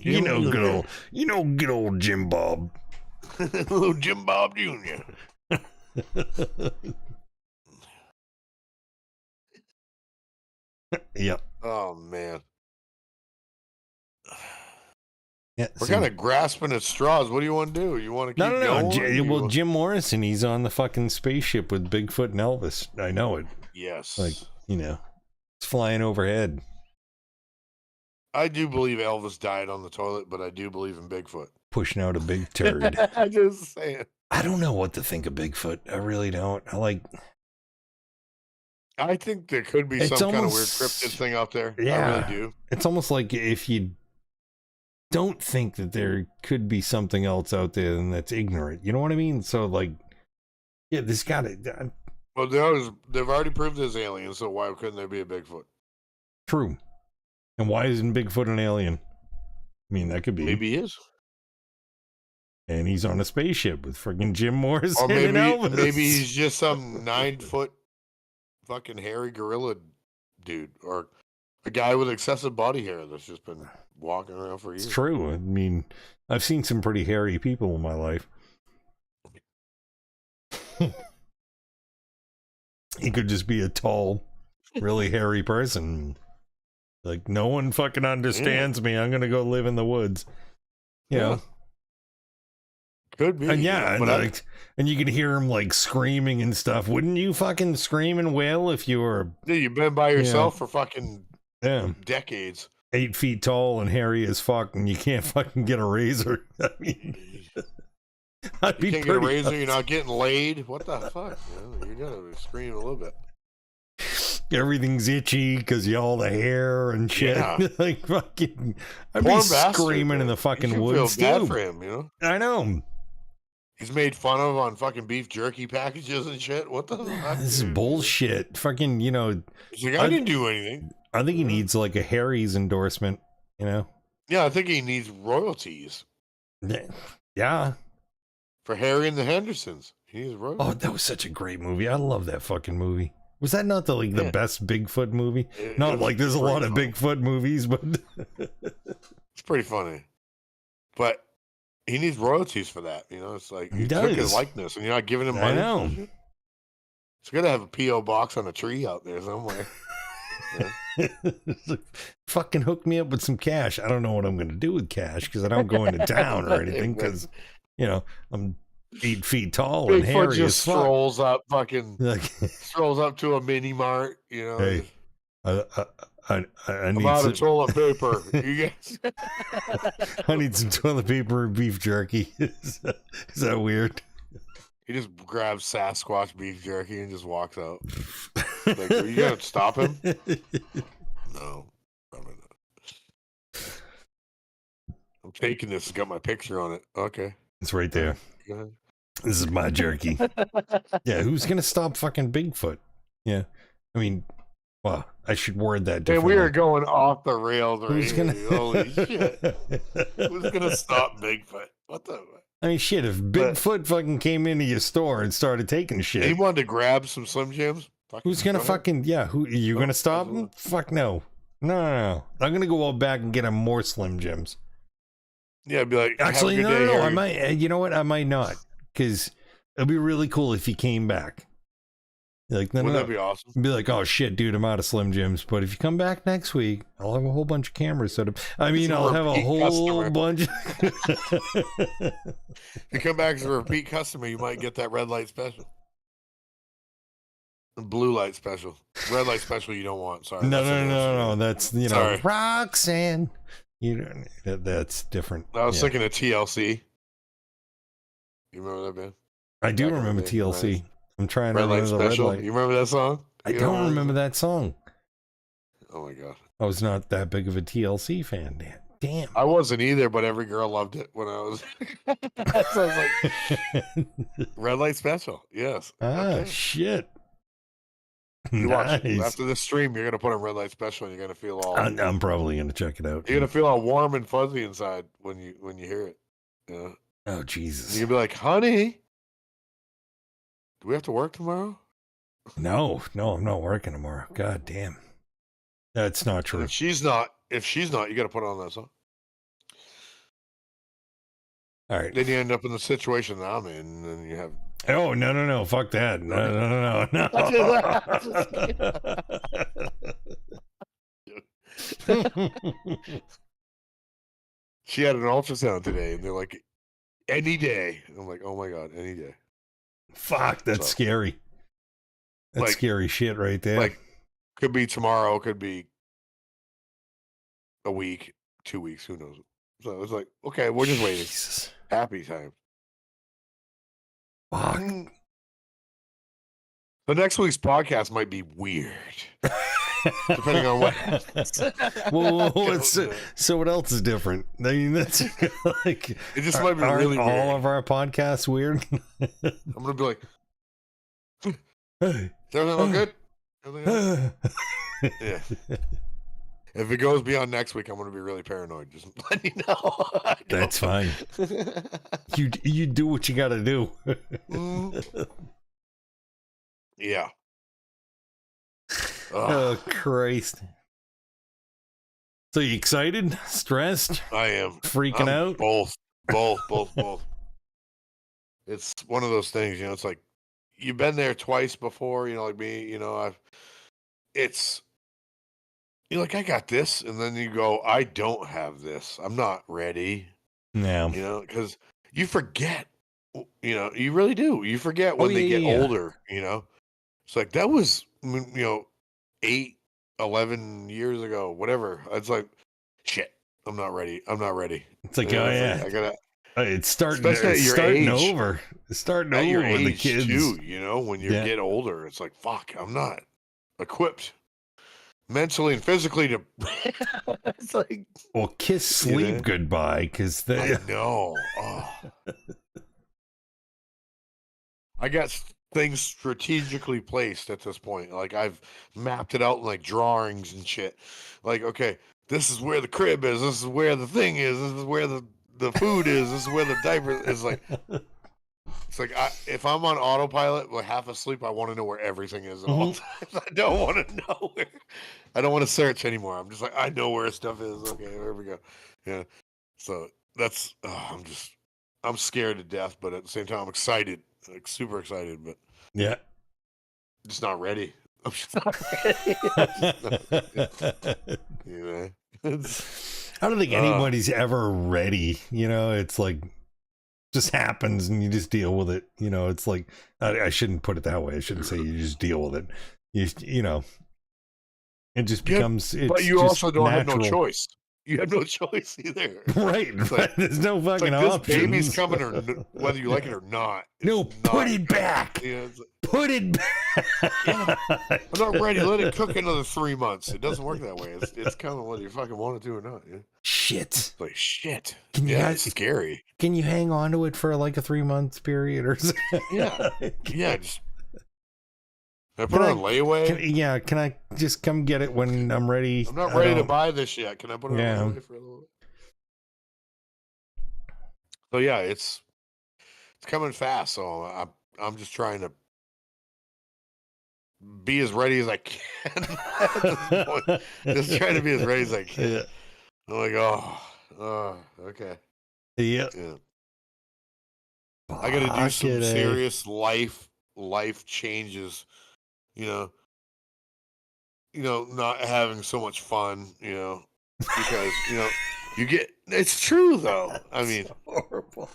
Good old Jim Bob. Little Jim Bob Jr. Yep. Oh man. Yeah, we're kind of grasping at straws. What do you want to do? You want to keep going? Well, Jim Morrison, he's on the fucking spaceship with Bigfoot and Elvis. I know it. Yes. Like, you know, it's flying overhead. I do believe Elvis died on the toilet, but I do believe in Bigfoot. Pushing out a big turd. I'm just saying. I don't know what to think of Bigfoot. I really don't. I think there could be some kind of weird cryptid thing out there. Yeah. I really do. It's almost like if you don't think that there could be something else out there, then that's ignorant. You know what I mean? So, like, yeah, this got it. Well, they've already proved there's aliens, so why couldn't there be a Bigfoot? True. And why isn't Bigfoot an alien? I mean, that could be. Maybe he is. And he's on a spaceship with freaking Jim Morrison or and Elvis. Maybe he's just some 9-foot fucking hairy gorilla dude, or a guy with excessive body hair that's just been walking around for years. It's true. I mean, I've seen some pretty hairy people in my life. He could just be a tall, really hairy person. Like, no one fucking understands me. I'm gonna go live in the woods. You know? Could be. And and you could hear him like screaming and stuff. Wouldn't you fucking scream and wail if you were? Dude, you've been by yourself for fucking decades. 8 feet tall and hairy as fuck, and you can't fucking get a razor. I mean, you can't get a razor. You're not getting laid. What the fuck? You're gonna scream a little bit. everything's itchy because you all the hair and shit. Yeah. Like fucking, I'd Poor be bastard, screaming in man. the fucking You should woods feel bad too. for him, you know. I know. He's made fun of on fucking beef jerky packages and shit. What the fuck? This is bullshit. Fucking, you know. He's like, I didn't do anything. I think he needs like a Harry's endorsement, you know? Yeah, I think he needs royalties. Yeah. For Harry and the Hendersons. He needs royalties. Oh, that was such a great movie. I love that fucking movie. Was that not the the best Bigfoot movie? Not like there's a lot of Bigfoot movies, but it's pretty funny. But he needs royalties for that, you know? It's like he took his does. likeness and you're not giving him money. I know. It's gonna have a P.O. box on a tree out there somewhere. Fucking hook me up with some cash. I don't know what I'm going to do with cash because I don't go into town or anything because, you know, I'm 8 feet tall and hairy Bigfoot just as fuck. strolls up, fucking Like, strolls up to a mini mart, you know. hey, I need I'm out some, of toilet paper. You guys? I need some toilet paper and beef jerky. Is that weird? He just grabs Sasquatch beef jerky and just walks out. Like, are you gonna stop him? No, probably not. I'm taking this. It's got my picture on it. Okay, It's right there. go ahead. This is my jerky. Yeah, who's gonna stop fucking Bigfoot? Yeah, I mean, well, I should word that And differently. we are going off the rails right Who's here. gonna? Holy shit! Who's gonna stop Bigfoot? What the? I mean, shit. If Bigfoot fucking came into your store and started taking shit, He wanted to grab some Slim Jims. who's gonna fucking? Yeah, who you gonna stop him? Fuck no. No. I'm gonna go out back and get him more Slim Jims. Yeah, I'd be like, Actually, have a good day, no. I Harry. might. You know what? I might not, because it'd be really cool if he came back. Like, no, Wouldn't no. that be awesome? Be like, oh shit, dude, I'm out of Slim Jims. But if you come back next week, I'll have a whole bunch of cameras set up. I mean, It's a I'll have a repeat whole customer. bunch. If you come back as a repeat customer, you might get that red light special. The blue light special. Red light special you don't want. Sorry. No, That's no, an no, answer. no. That's, you know, Sorry. Roxanne. You don't. That's different. I was Yeah. thinking of TLC. You remember that band? I do back in the remember day, TLC. I'm trying Red to light remember the red special. light. You remember that song? I You don't remember that song. Oh my god. I was not that big of a TLC fan. Damn. I wasn't either, but every girl loved it when I was. So I was like, red light special. Yes. Okay. Shit. You watch it. Nice. After this stream, you're gonna put on red light special, and you're gonna feel all. I'm probably gonna check it out. You're gonna feel all warm and fuzzy inside when you hear it. Yeah. Oh Jesus. You're gonna be like, honey, do we have to work tomorrow? No, I'm not working tomorrow. God damn. That's not And true. if she's not, you gotta put on that song. All right. Then you end up in the situation that I'm in, and then you have. Oh no! Fuck that! No! She had an ultrasound today, and they're like, any day. And I'm like, oh my god, any day. Fuck, that's So, scary. That's like- scary shit right there. Like, could be tomorrow, could be a week, 2 weeks, who knows? So it's like, okay, we're just waiting. Jesus. Happy time. Fuck. The next week's podcast might be weird, depending on what happens. Well, Don't know. so what else is different? I mean, that's like It just might be aren't really all weird. of our podcasts weird. I'm gonna be like, Hey. is everything all good? Everything all- yeah. If it goes beyond next week, I'm gonna be really paranoid. Just let you know. That's fine. You do what you got to do. Mm. Yeah. Oh Ugh, Christ! So you excited, stressed, I am freaking I'm out? Both. It's one of those things, you know. It's like you've been there twice before, you know, like me. You know, you're like, I got this, and then you go, I don't have this. I'm not ready. No. You know, because you forget. You know, you really do. You forget when they get yeah. older. You know, it's like that was 8, 11 years ago, whatever. It's like, shit. I'm not ready. It's like, You know, oh it's yeah, like, I gotta. it's starting. Especially at It's your starting age. over. It's starting At over your with the age kids. too, you know, when you Yeah. get older, it's like, fuck, I'm not equipped. mentally and physically to. It's like, Well, kiss sleep know? goodbye, because they. I know. Oh. I got things strategically placed at this point. Like I've mapped it out in like drawings and shit. Like, okay, this is where the crib is. This is where the thing is. This is where the food is. This is where the diaper is. Like, it's like if I'm on autopilot, like half asleep, I want to know where everything is at all times. I don't want to know where. I don't want to search anymore. I'm just like, I know where stuff is. Okay, there we go. Yeah. So that's I'm scared to death, but at the same time, I'm excited, like super excited, but Yeah. just not ready. I'm just not ready. You know, I don't think anybody's ever ready. You know, it's like just happens and you just deal with it. You know, it's like I shouldn't put it that way. I shouldn't say you just deal with it. You know, it just becomes. But you also don't have no choice. You have no choice either. Right. Like, there's no fucking like options. This baby's coming, or whether you like it or not. No, put it back. Put it back. Yeah. I'm not ready. Let it cook another 3 months. It doesn't work that way. It's kind of whether you fucking want to do or not. Yeah. Shit. It's like shit. It's scary. Can you hang on to it for like a 3 month period or something? Yeah. Yeah. Just. Can I put it on layaway? Can I just come get it when I'm ready? I'm not ready to buy this yet. Can I put it on layaway for a little bit? So yeah, it's coming fast. So I'm just trying to be as ready as I can. Just trying to be as ready as I can. Yeah. I'm like, oh, okay. Yeah. I got to do some serious life changes. You know, not having so much fun. Because you get. It's true though. I mean, horrible.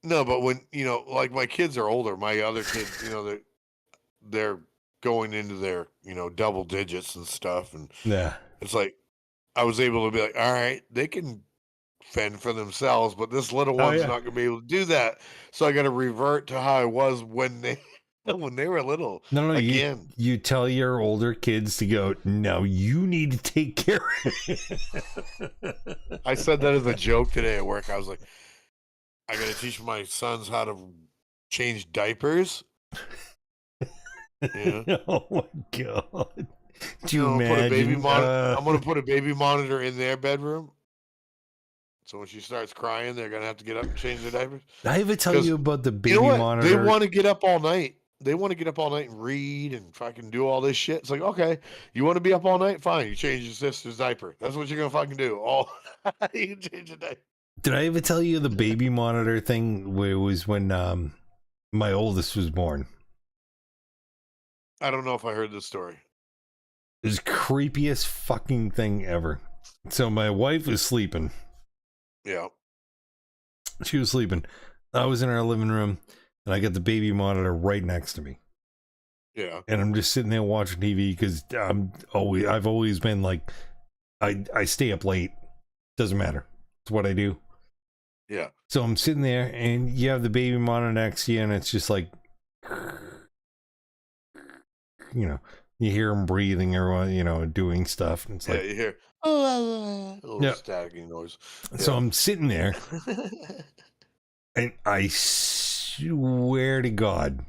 No, but when like my kids are older, my other kids, they're going into their double digits and stuff, and it's like I was able to be like, all right, they can fend for themselves, but this little one's not gonna be able to do that. So I got to revert to how I was when they were little. No, again. You tell your older kids to go. No, you need to take care of it. I said that as a joke today at work. I was like, I got to teach my sons how to change diapers. Yeah. Oh my god! Do you imagine? I'm going to put a baby monitor in their bedroom. So when she starts crying, they're going to have to get up and change their diapers. Did I ever tell you about the baby monitor? They want to get up all night. They want to get up all night and read and fucking do all this shit. It's like, okay, you want to be up all night? Fine. You change your sister's diaper. That's what you're going to fucking do. You can change your diaper. Did I ever tell you the baby monitor thing where it was when my oldest was born? I don't know if I heard this story. It was the creepiest fucking thing ever. So my wife was sleeping. Yeah. She was sleeping. I was in our living room and I got the baby monitor right next to me. Yeah. And I'm just sitting there watching TV because I've always been like, I stay up late. Doesn't matter. It's what I do. Yeah. So I'm sitting there and you have the baby monitor next to you and it's just like, you hear him breathing or, doing stuff. And it's like, you hear a little staticky noise. So I'm sitting there and I swear to God,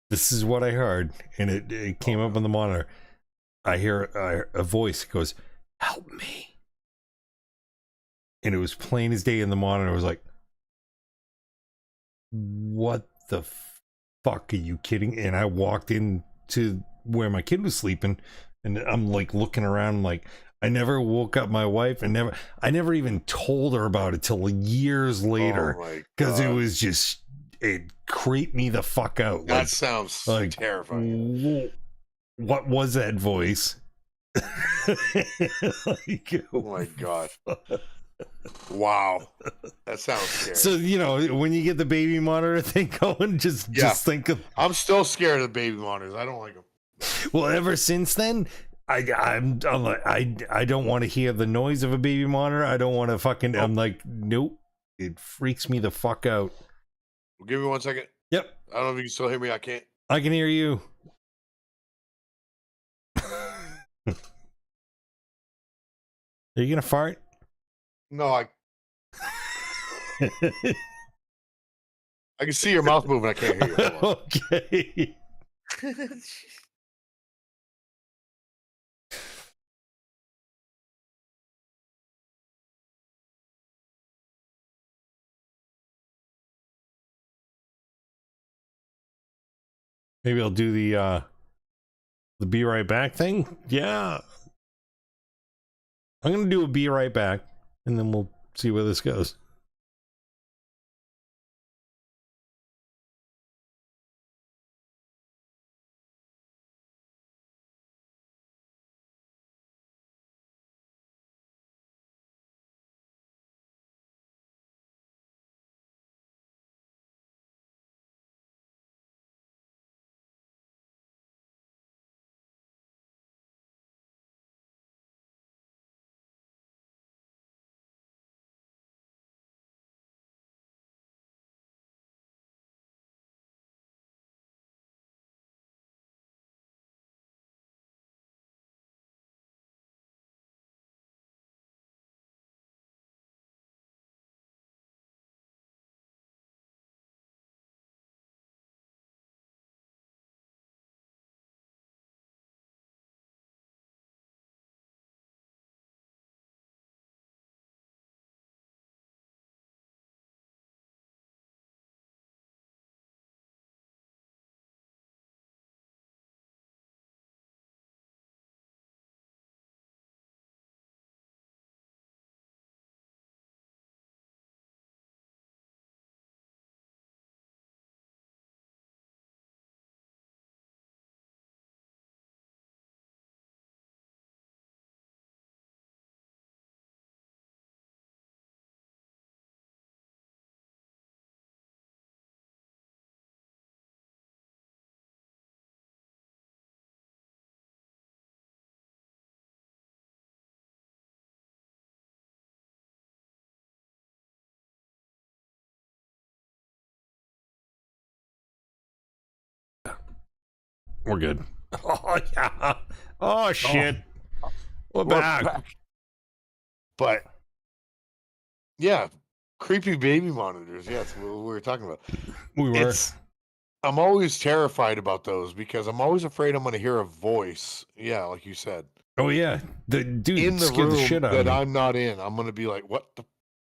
this is what I heard. And it came up on the monitor. I hear a voice that goes, help me. And it was plain as day in the monitor. I was like, what the fuck, are you kidding? And I walked into where my kid was sleeping and I'm like looking around like, I never woke up my wife and I never even told her about it till years later because it was just, it creeped me the fuck out. That sounds like terrifying. What was that voice? Like, oh my God. Wow, that sounds scary. So when you get the baby monitor thing going, just think of. I'm still scared of baby monitors. I don't like them. Well, ever since then, I'm like I don't want to hear the noise of a baby monitor. I don't want to fucking. Nope. I'm like, nope. It freaks me the fuck out. Well, give me 1 second. Yep. I don't know if you can still hear me. I can't. I can hear you. Are you gonna fart? No, I can see your mouth moving. I can't hear you. Hold on. Okay. Maybe I'll do the be right back thing. Yeah. I'm gonna do a be right back, and then we'll see where this goes. We're good. Oh yeah. Oh shit. We're back. But yeah, creepy baby monitors. Yeah, that's what we were talking about. We were. I'm always terrified about those because I'm always afraid I'm going to hear a voice. Yeah, like you said. Oh yeah, the dude In the scared room the shit out that of me. I'm not in. I'm going to be like, what the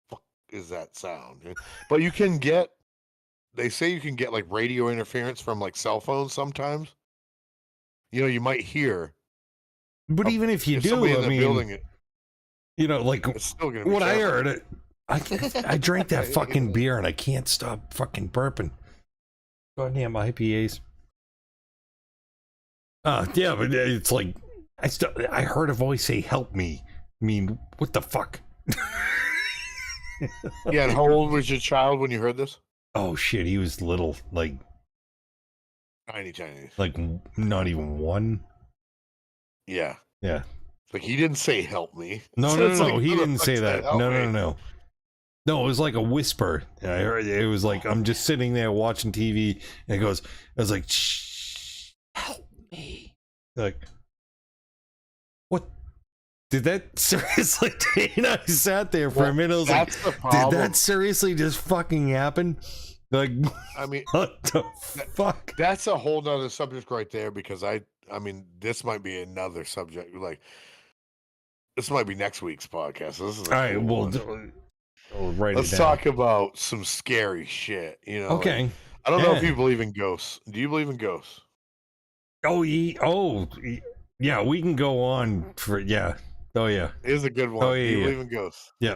fuck is that sound? But you can get, they say you can get like radio interference from like cell phones sometimes. You know, you might hear. But even if you do, somebody in I the mean, building, you know, like it's still going to be what I terrifying. heard, I drank that fucking beer and I can't stop fucking burping. Goddamn IPAs. Yeah, but it's like I heard a voice say, "Help me." I mean, what the fuck? Yeah, and how old was your child when you heard this? Oh shit, he was little, like Tiny. like not even one. Yeah. Yeah. Like he didn't say help me. No, So no, it's no, like, no. He who the didn't fuck say said, that. "Help No, me"? no, no, no. No, it was like a whisper. I heard it was like I'm just sitting there watching TV, and it goes. I was like, "Shh, help me!" Like, what? Did that seriously? And I sat there for a minute. I was like, That's the "Did problem. that seriously just fucking happen?" Like, I mean, what the fuck? that's a whole nother subject right there because I mean, this might be another subject. Like, this might be next week's podcast. This is All right, well, one. I'll write Let's it down. talk about some scary shit. You know, Okay. like, I don't know if Yeah. you believe in ghosts. Do you believe in ghosts? Oh, yeah. We can go on for yeah. Oh yeah. It is a good one. Oh, yeah, Do you yeah. believe in ghosts? Yeah.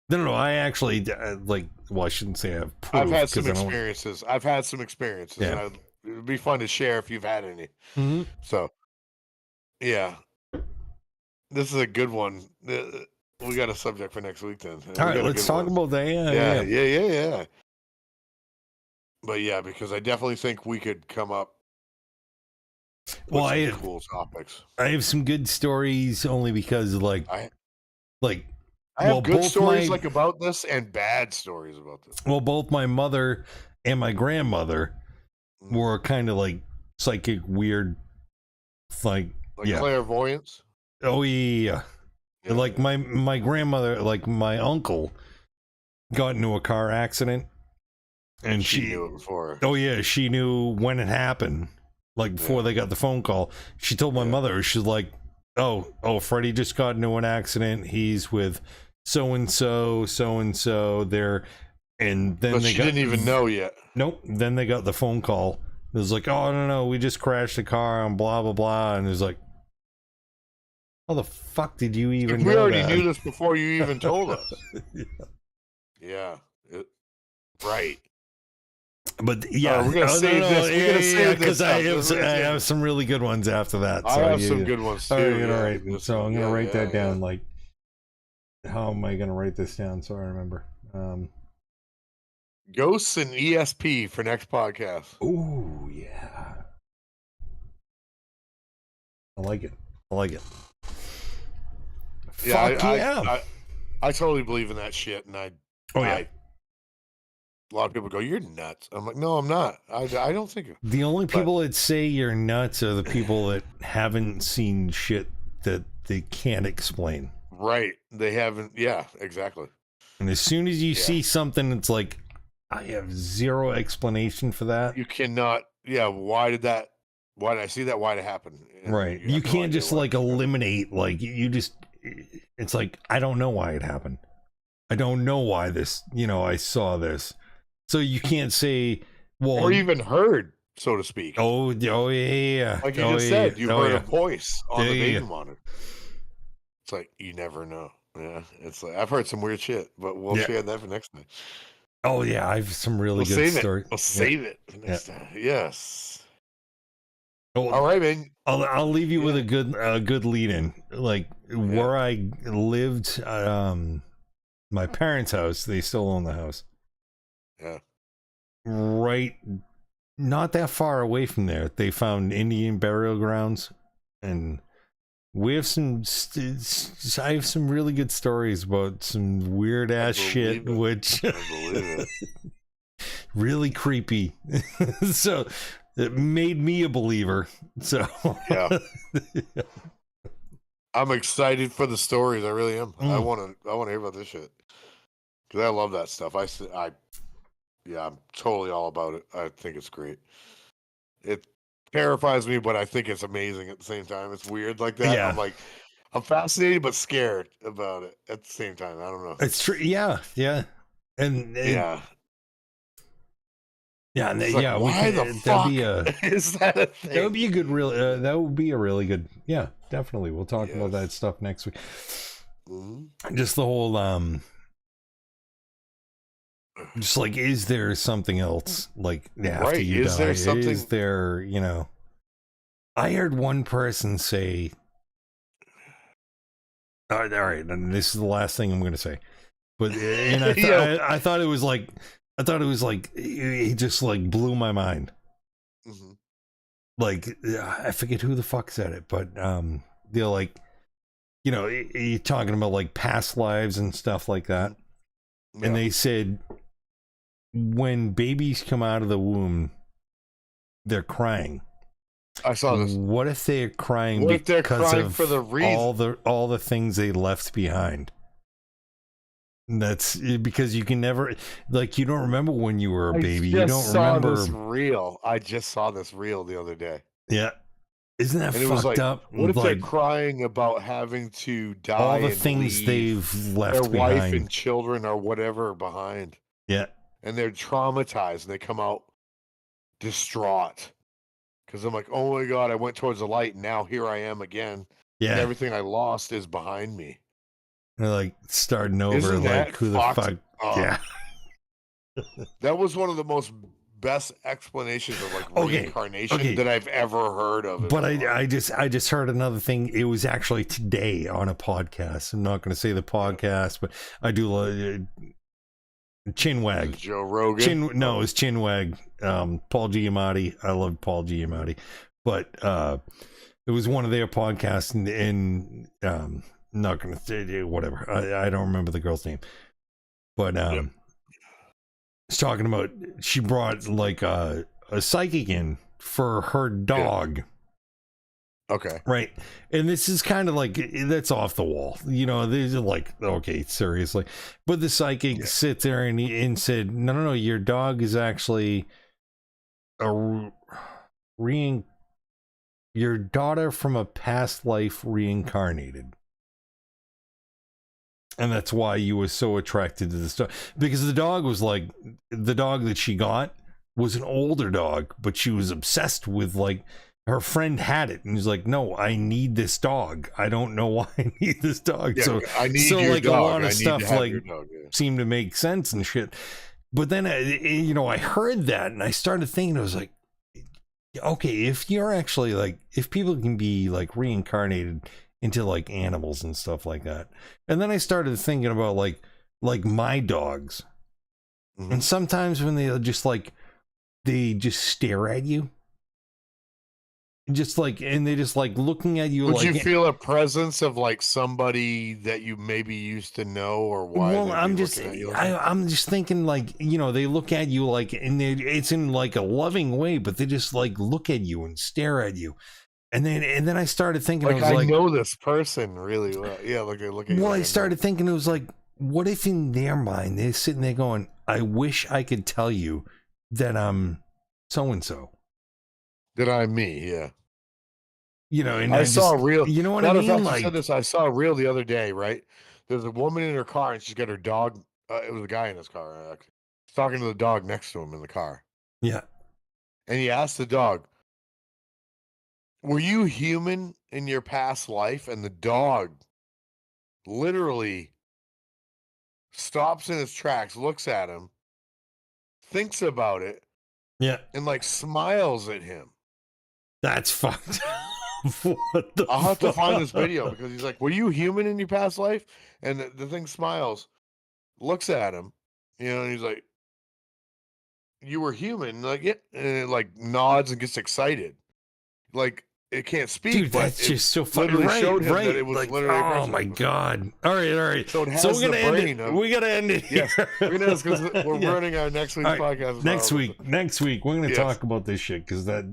No. I actually like. Well, I shouldn't say I have proof. I've had some 'cause I don't- experiences. I've had some experiences. Yeah. And it'd be fun to share if you've had any. Mhm. So, yeah, this is a good one. We got a subject for next week then. All right, let's talk about that. Yeah. But yeah, because I definitely think we could come up with Well, some cool topics. I have some good stories only because like I well, have good both stories my- like about this and bad stories about this. well, both my mother and my grandmother were kind of like psychic weird, like Like yeah. clairvoyance. Oh yeah. Yeah. Like my grandmother, like my uncle, got into a car accident, and she knew it before. Oh yeah, she knew when it happened. Like before they got the phone call, she told my mother. She's like, "Oh, Freddie just got into an accident. He's with so and so. There." And then she didn't even know yet. Nope. Then they got the phone call. It was like, "Oh, no, we just crashed the car and blah blah blah." And it was like, "How the fuck did you even know we already that?" knew this before you even told us. Yeah. Right. But yeah, we're gonna save this. We're gonna save this because I have some really good ones after that. I have some good ones too. All right. So I'm gonna write that down. Like, how am I gonna write this down so I remember? Ghosts and ESP for next podcast. Oh yeah, I like it. Yeah, I totally believe in that shit, and a lot of people go, "You're nuts." I'm like, no, I'm not. I don't think it. The only people that say you're nuts are the people that haven't seen shit that they can't explain. Right. They haven't. Yeah, exactly. And as soon as you see something, it's like, I have zero explanation for that. You cannot. Yeah. Why did I see that? Why did it happen? And right. You can't just like eliminate, like you just, it's like, I don't know why it happened. I don't know why this, I saw this. So you can't say, well, or even heard, so to speak. Oh yeah. Like you just said, you heard a voice on the baby monitor. It's like, you never know. Yeah. It's like, I've heard some weird shit, but we'll share that for next time. Oh yeah, I have some really good stories. We'll save it for next time. Yes. Oh, all right, man. I'll leave you with a good lead in. Like where I lived, my parents' house. They still own the house. Yeah. Right, not that far away from there, they found Indian burial grounds, and we have I have some really good stories about some weird ass shit, which really creepy. So it made me a believer. So yeah. I'm excited for the stories. I really am. I want to hear about this shit because I love that stuff. I'm totally all about it. I think it's great. It terrifies me, but I think it's amazing at the same time. It's weird like that. Yeah. I'm fascinated but scared about it at the same time. I don't know. It's true. Yeah. And yeah. Yeah, and why the fuck is that a thing? That would be a good that would be a really good. Yeah, definitely. We'll talk about that stuff next week. Mm-hmm. Just the whole just like, is there something else like after you die? There something? Is there, I heard one person say, all right, and this is the last thing I'm going to say, but and I thought it was like, it just like blew my mind. Mm-hmm. Like, I forget who the fuck said it, but they're like, you're talking about like past lives and stuff like that. Yeah. And they said, when babies come out of the womb, they're crying. I saw this. What if they're crying because of for the reason? all the things they left behind? That's because you can never, like, you don't remember when you were a baby. You don't remember. I just saw this reel the other day. Yeah. Isn't that fucked up? What if they're crying about having to die? All the things they've left their behind. Wife and children or whatever behind. Yeah. And they're traumatized and they come out distraught. Because I'm like, oh my God, I went towards the light and now here I am again. Yeah. And everything I lost is behind me. They're like starting over, like, who the fuck? Yeah. That was one of the most best explanations of like reincarnation that I've ever heard of. But I just heard another thing. It was actually today on a podcast. I'm not going to say the podcast, but I do Chinwag. Joe Rogan. No, it's Chinwag. Paul Giamatti. I love Paul Giamatti, but it was one of their podcasts, and not gonna say whatever. I don't remember the girl's name, but it's talking about, she brought like a psychic in for her dog, Okay. Right. And this is kind of like, that's off the wall. You know, these are like, okay, seriously. But the psychic sit there and said, no, your dog is actually your daughter from a past life reincarnated. And that's why you were so attracted to this dog. Because the dog was like, the dog that she got was an older dog, but she was obsessed with, like, her friend had it. And he's like, no, I need this dog. I don't know why I need this dog. Yeah, so I need your like dog. A lot of stuff like seemed to make sense and shit. But then, I heard that and I started thinking, I was like, okay, if you're actually like, if people can be like reincarnated into like animals and stuff like that. And then I started thinking about like my dogs. Mm-hmm. And sometimes when they just stare at you. Just like, and they just like looking at you. Would like, you feel a presence of like somebody that you maybe used to know, or why? Well, I'm just thinking like, they look at you like, and it's in like a loving way, but they just like look at you and stare at you. And then I started thinking, like, I know this person really well. Yeah, like they look at you. Well, I started thinking, it was like, what if in their mind they're sitting there going, I wish I could tell you that I'm so and so. That I'm me, yeah. And I saw a reel. You know what I mean? Like, said this, I saw a reel the other day. Right, there's a woman in her car, and she's got her dog. It was a guy in his car. He's talking to the dog next to him in the car. Yeah, and he asked the dog, were you human in your past life? And the dog literally stops in his tracks, looks at him, thinks about it, and like smiles at him. That's fucked. I'll have to find this video, because he's like, were you human in your past life? And the thing smiles, looks at him, and he's like, you were human? Like, yeah. And it like nods and gets excited. Like, it can't speak. Dude, but that's just so funny. Right, showed him right. That it was like, literally oh my God. All right. So, we're gonna end it. We gotta end it. Yes, we're gonna, because we're running our next week's podcast. Next week, we're gonna talk about this shit, because that.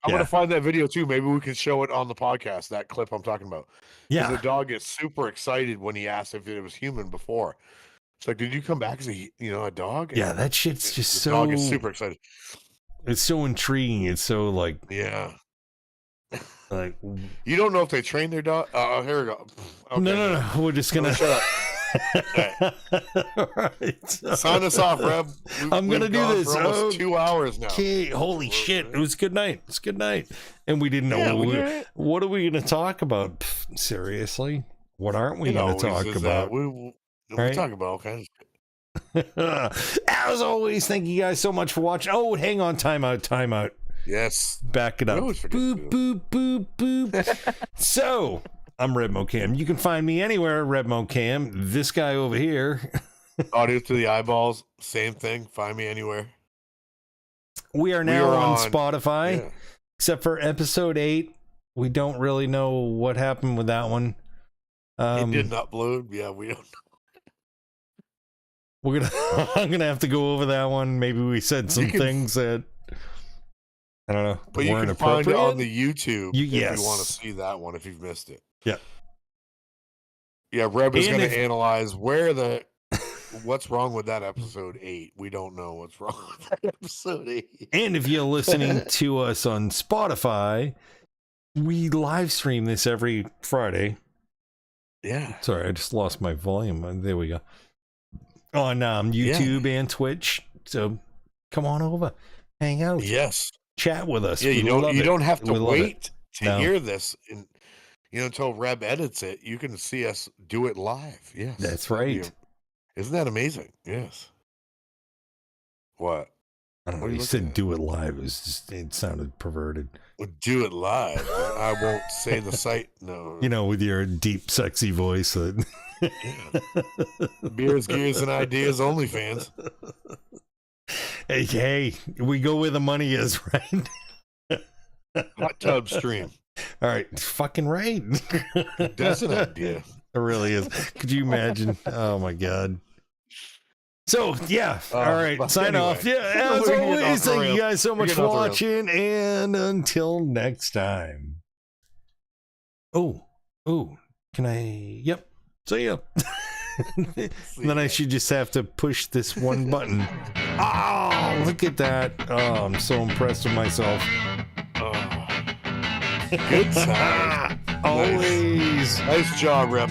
I'm gonna find that video too. Maybe we can show it on the podcast. That clip I'm talking about. Yeah, the dog gets super excited when he asked if it was human before. It's like, did you come back as a dog? And yeah, that shit's just so. The dog is super excited. It's so intriguing. It's so like. Yeah. Like, you don't know if they train their dog. Oh, here we go. Okay. No. We're just gonna shut up. Right. Sign us off, Reb. I'm gonna do this. For almost 2 hours now. Okay, holy shit! It was good night. It's good night, and we didn't know what are we gonna talk about. Pfft, seriously, what aren't we gonna talk about? We talk about all kinds of shit. As always, thank you guys so much for watching. Oh, hang on, time out. Yes. Back it up. Boop. So, I'm Red Mocam. You can find me anywhere, Red Mocam. This guy over here. Audio to the eyeballs. Same thing. Find me anywhere. We are now on Spotify, except for episode 8. We don't really know what happened with that one. It didn't upload. Yeah, we don't know. I'm gonna have to go over that one. Maybe we said some things that I don't know, but you can find it on the YouTube if you want to see that one if you've missed it. Yeah. Reb is going to analyze what's wrong with that episode 8. We don't know what's wrong with that episode 8. And if you're listening to us on Spotify, we live stream this every Friday. Yeah. Sorry, I just lost my volume. There we go. On YouTube and Twitch. So come on over, hang out. Yes. Chat with us. Yeah, you don't have to wait to hear this until Reb edits it. You can see us do it live. Yes. That's right. Isn't that amazing? Yes. What? I don't know. You said do it live. It sounded perverted. Well, do it live. I won't say the site. No. With your deep, sexy voice. Beers, Gears, and Ideas OnlyFans. Hey, we go where the money is, right? Hot tub stream. All right, fucking right. That's an idea. It really is. Could you imagine? Oh my God. So yeah, all right, sign off. Yeah, as always, thank you guys so much for watching, and until next time. Oh, can I? Yep. See ya. Then I should just have to push this one button. Oh, look at that. Oh, I'm so impressed with myself. Good sound. Always. Nice job, Rep.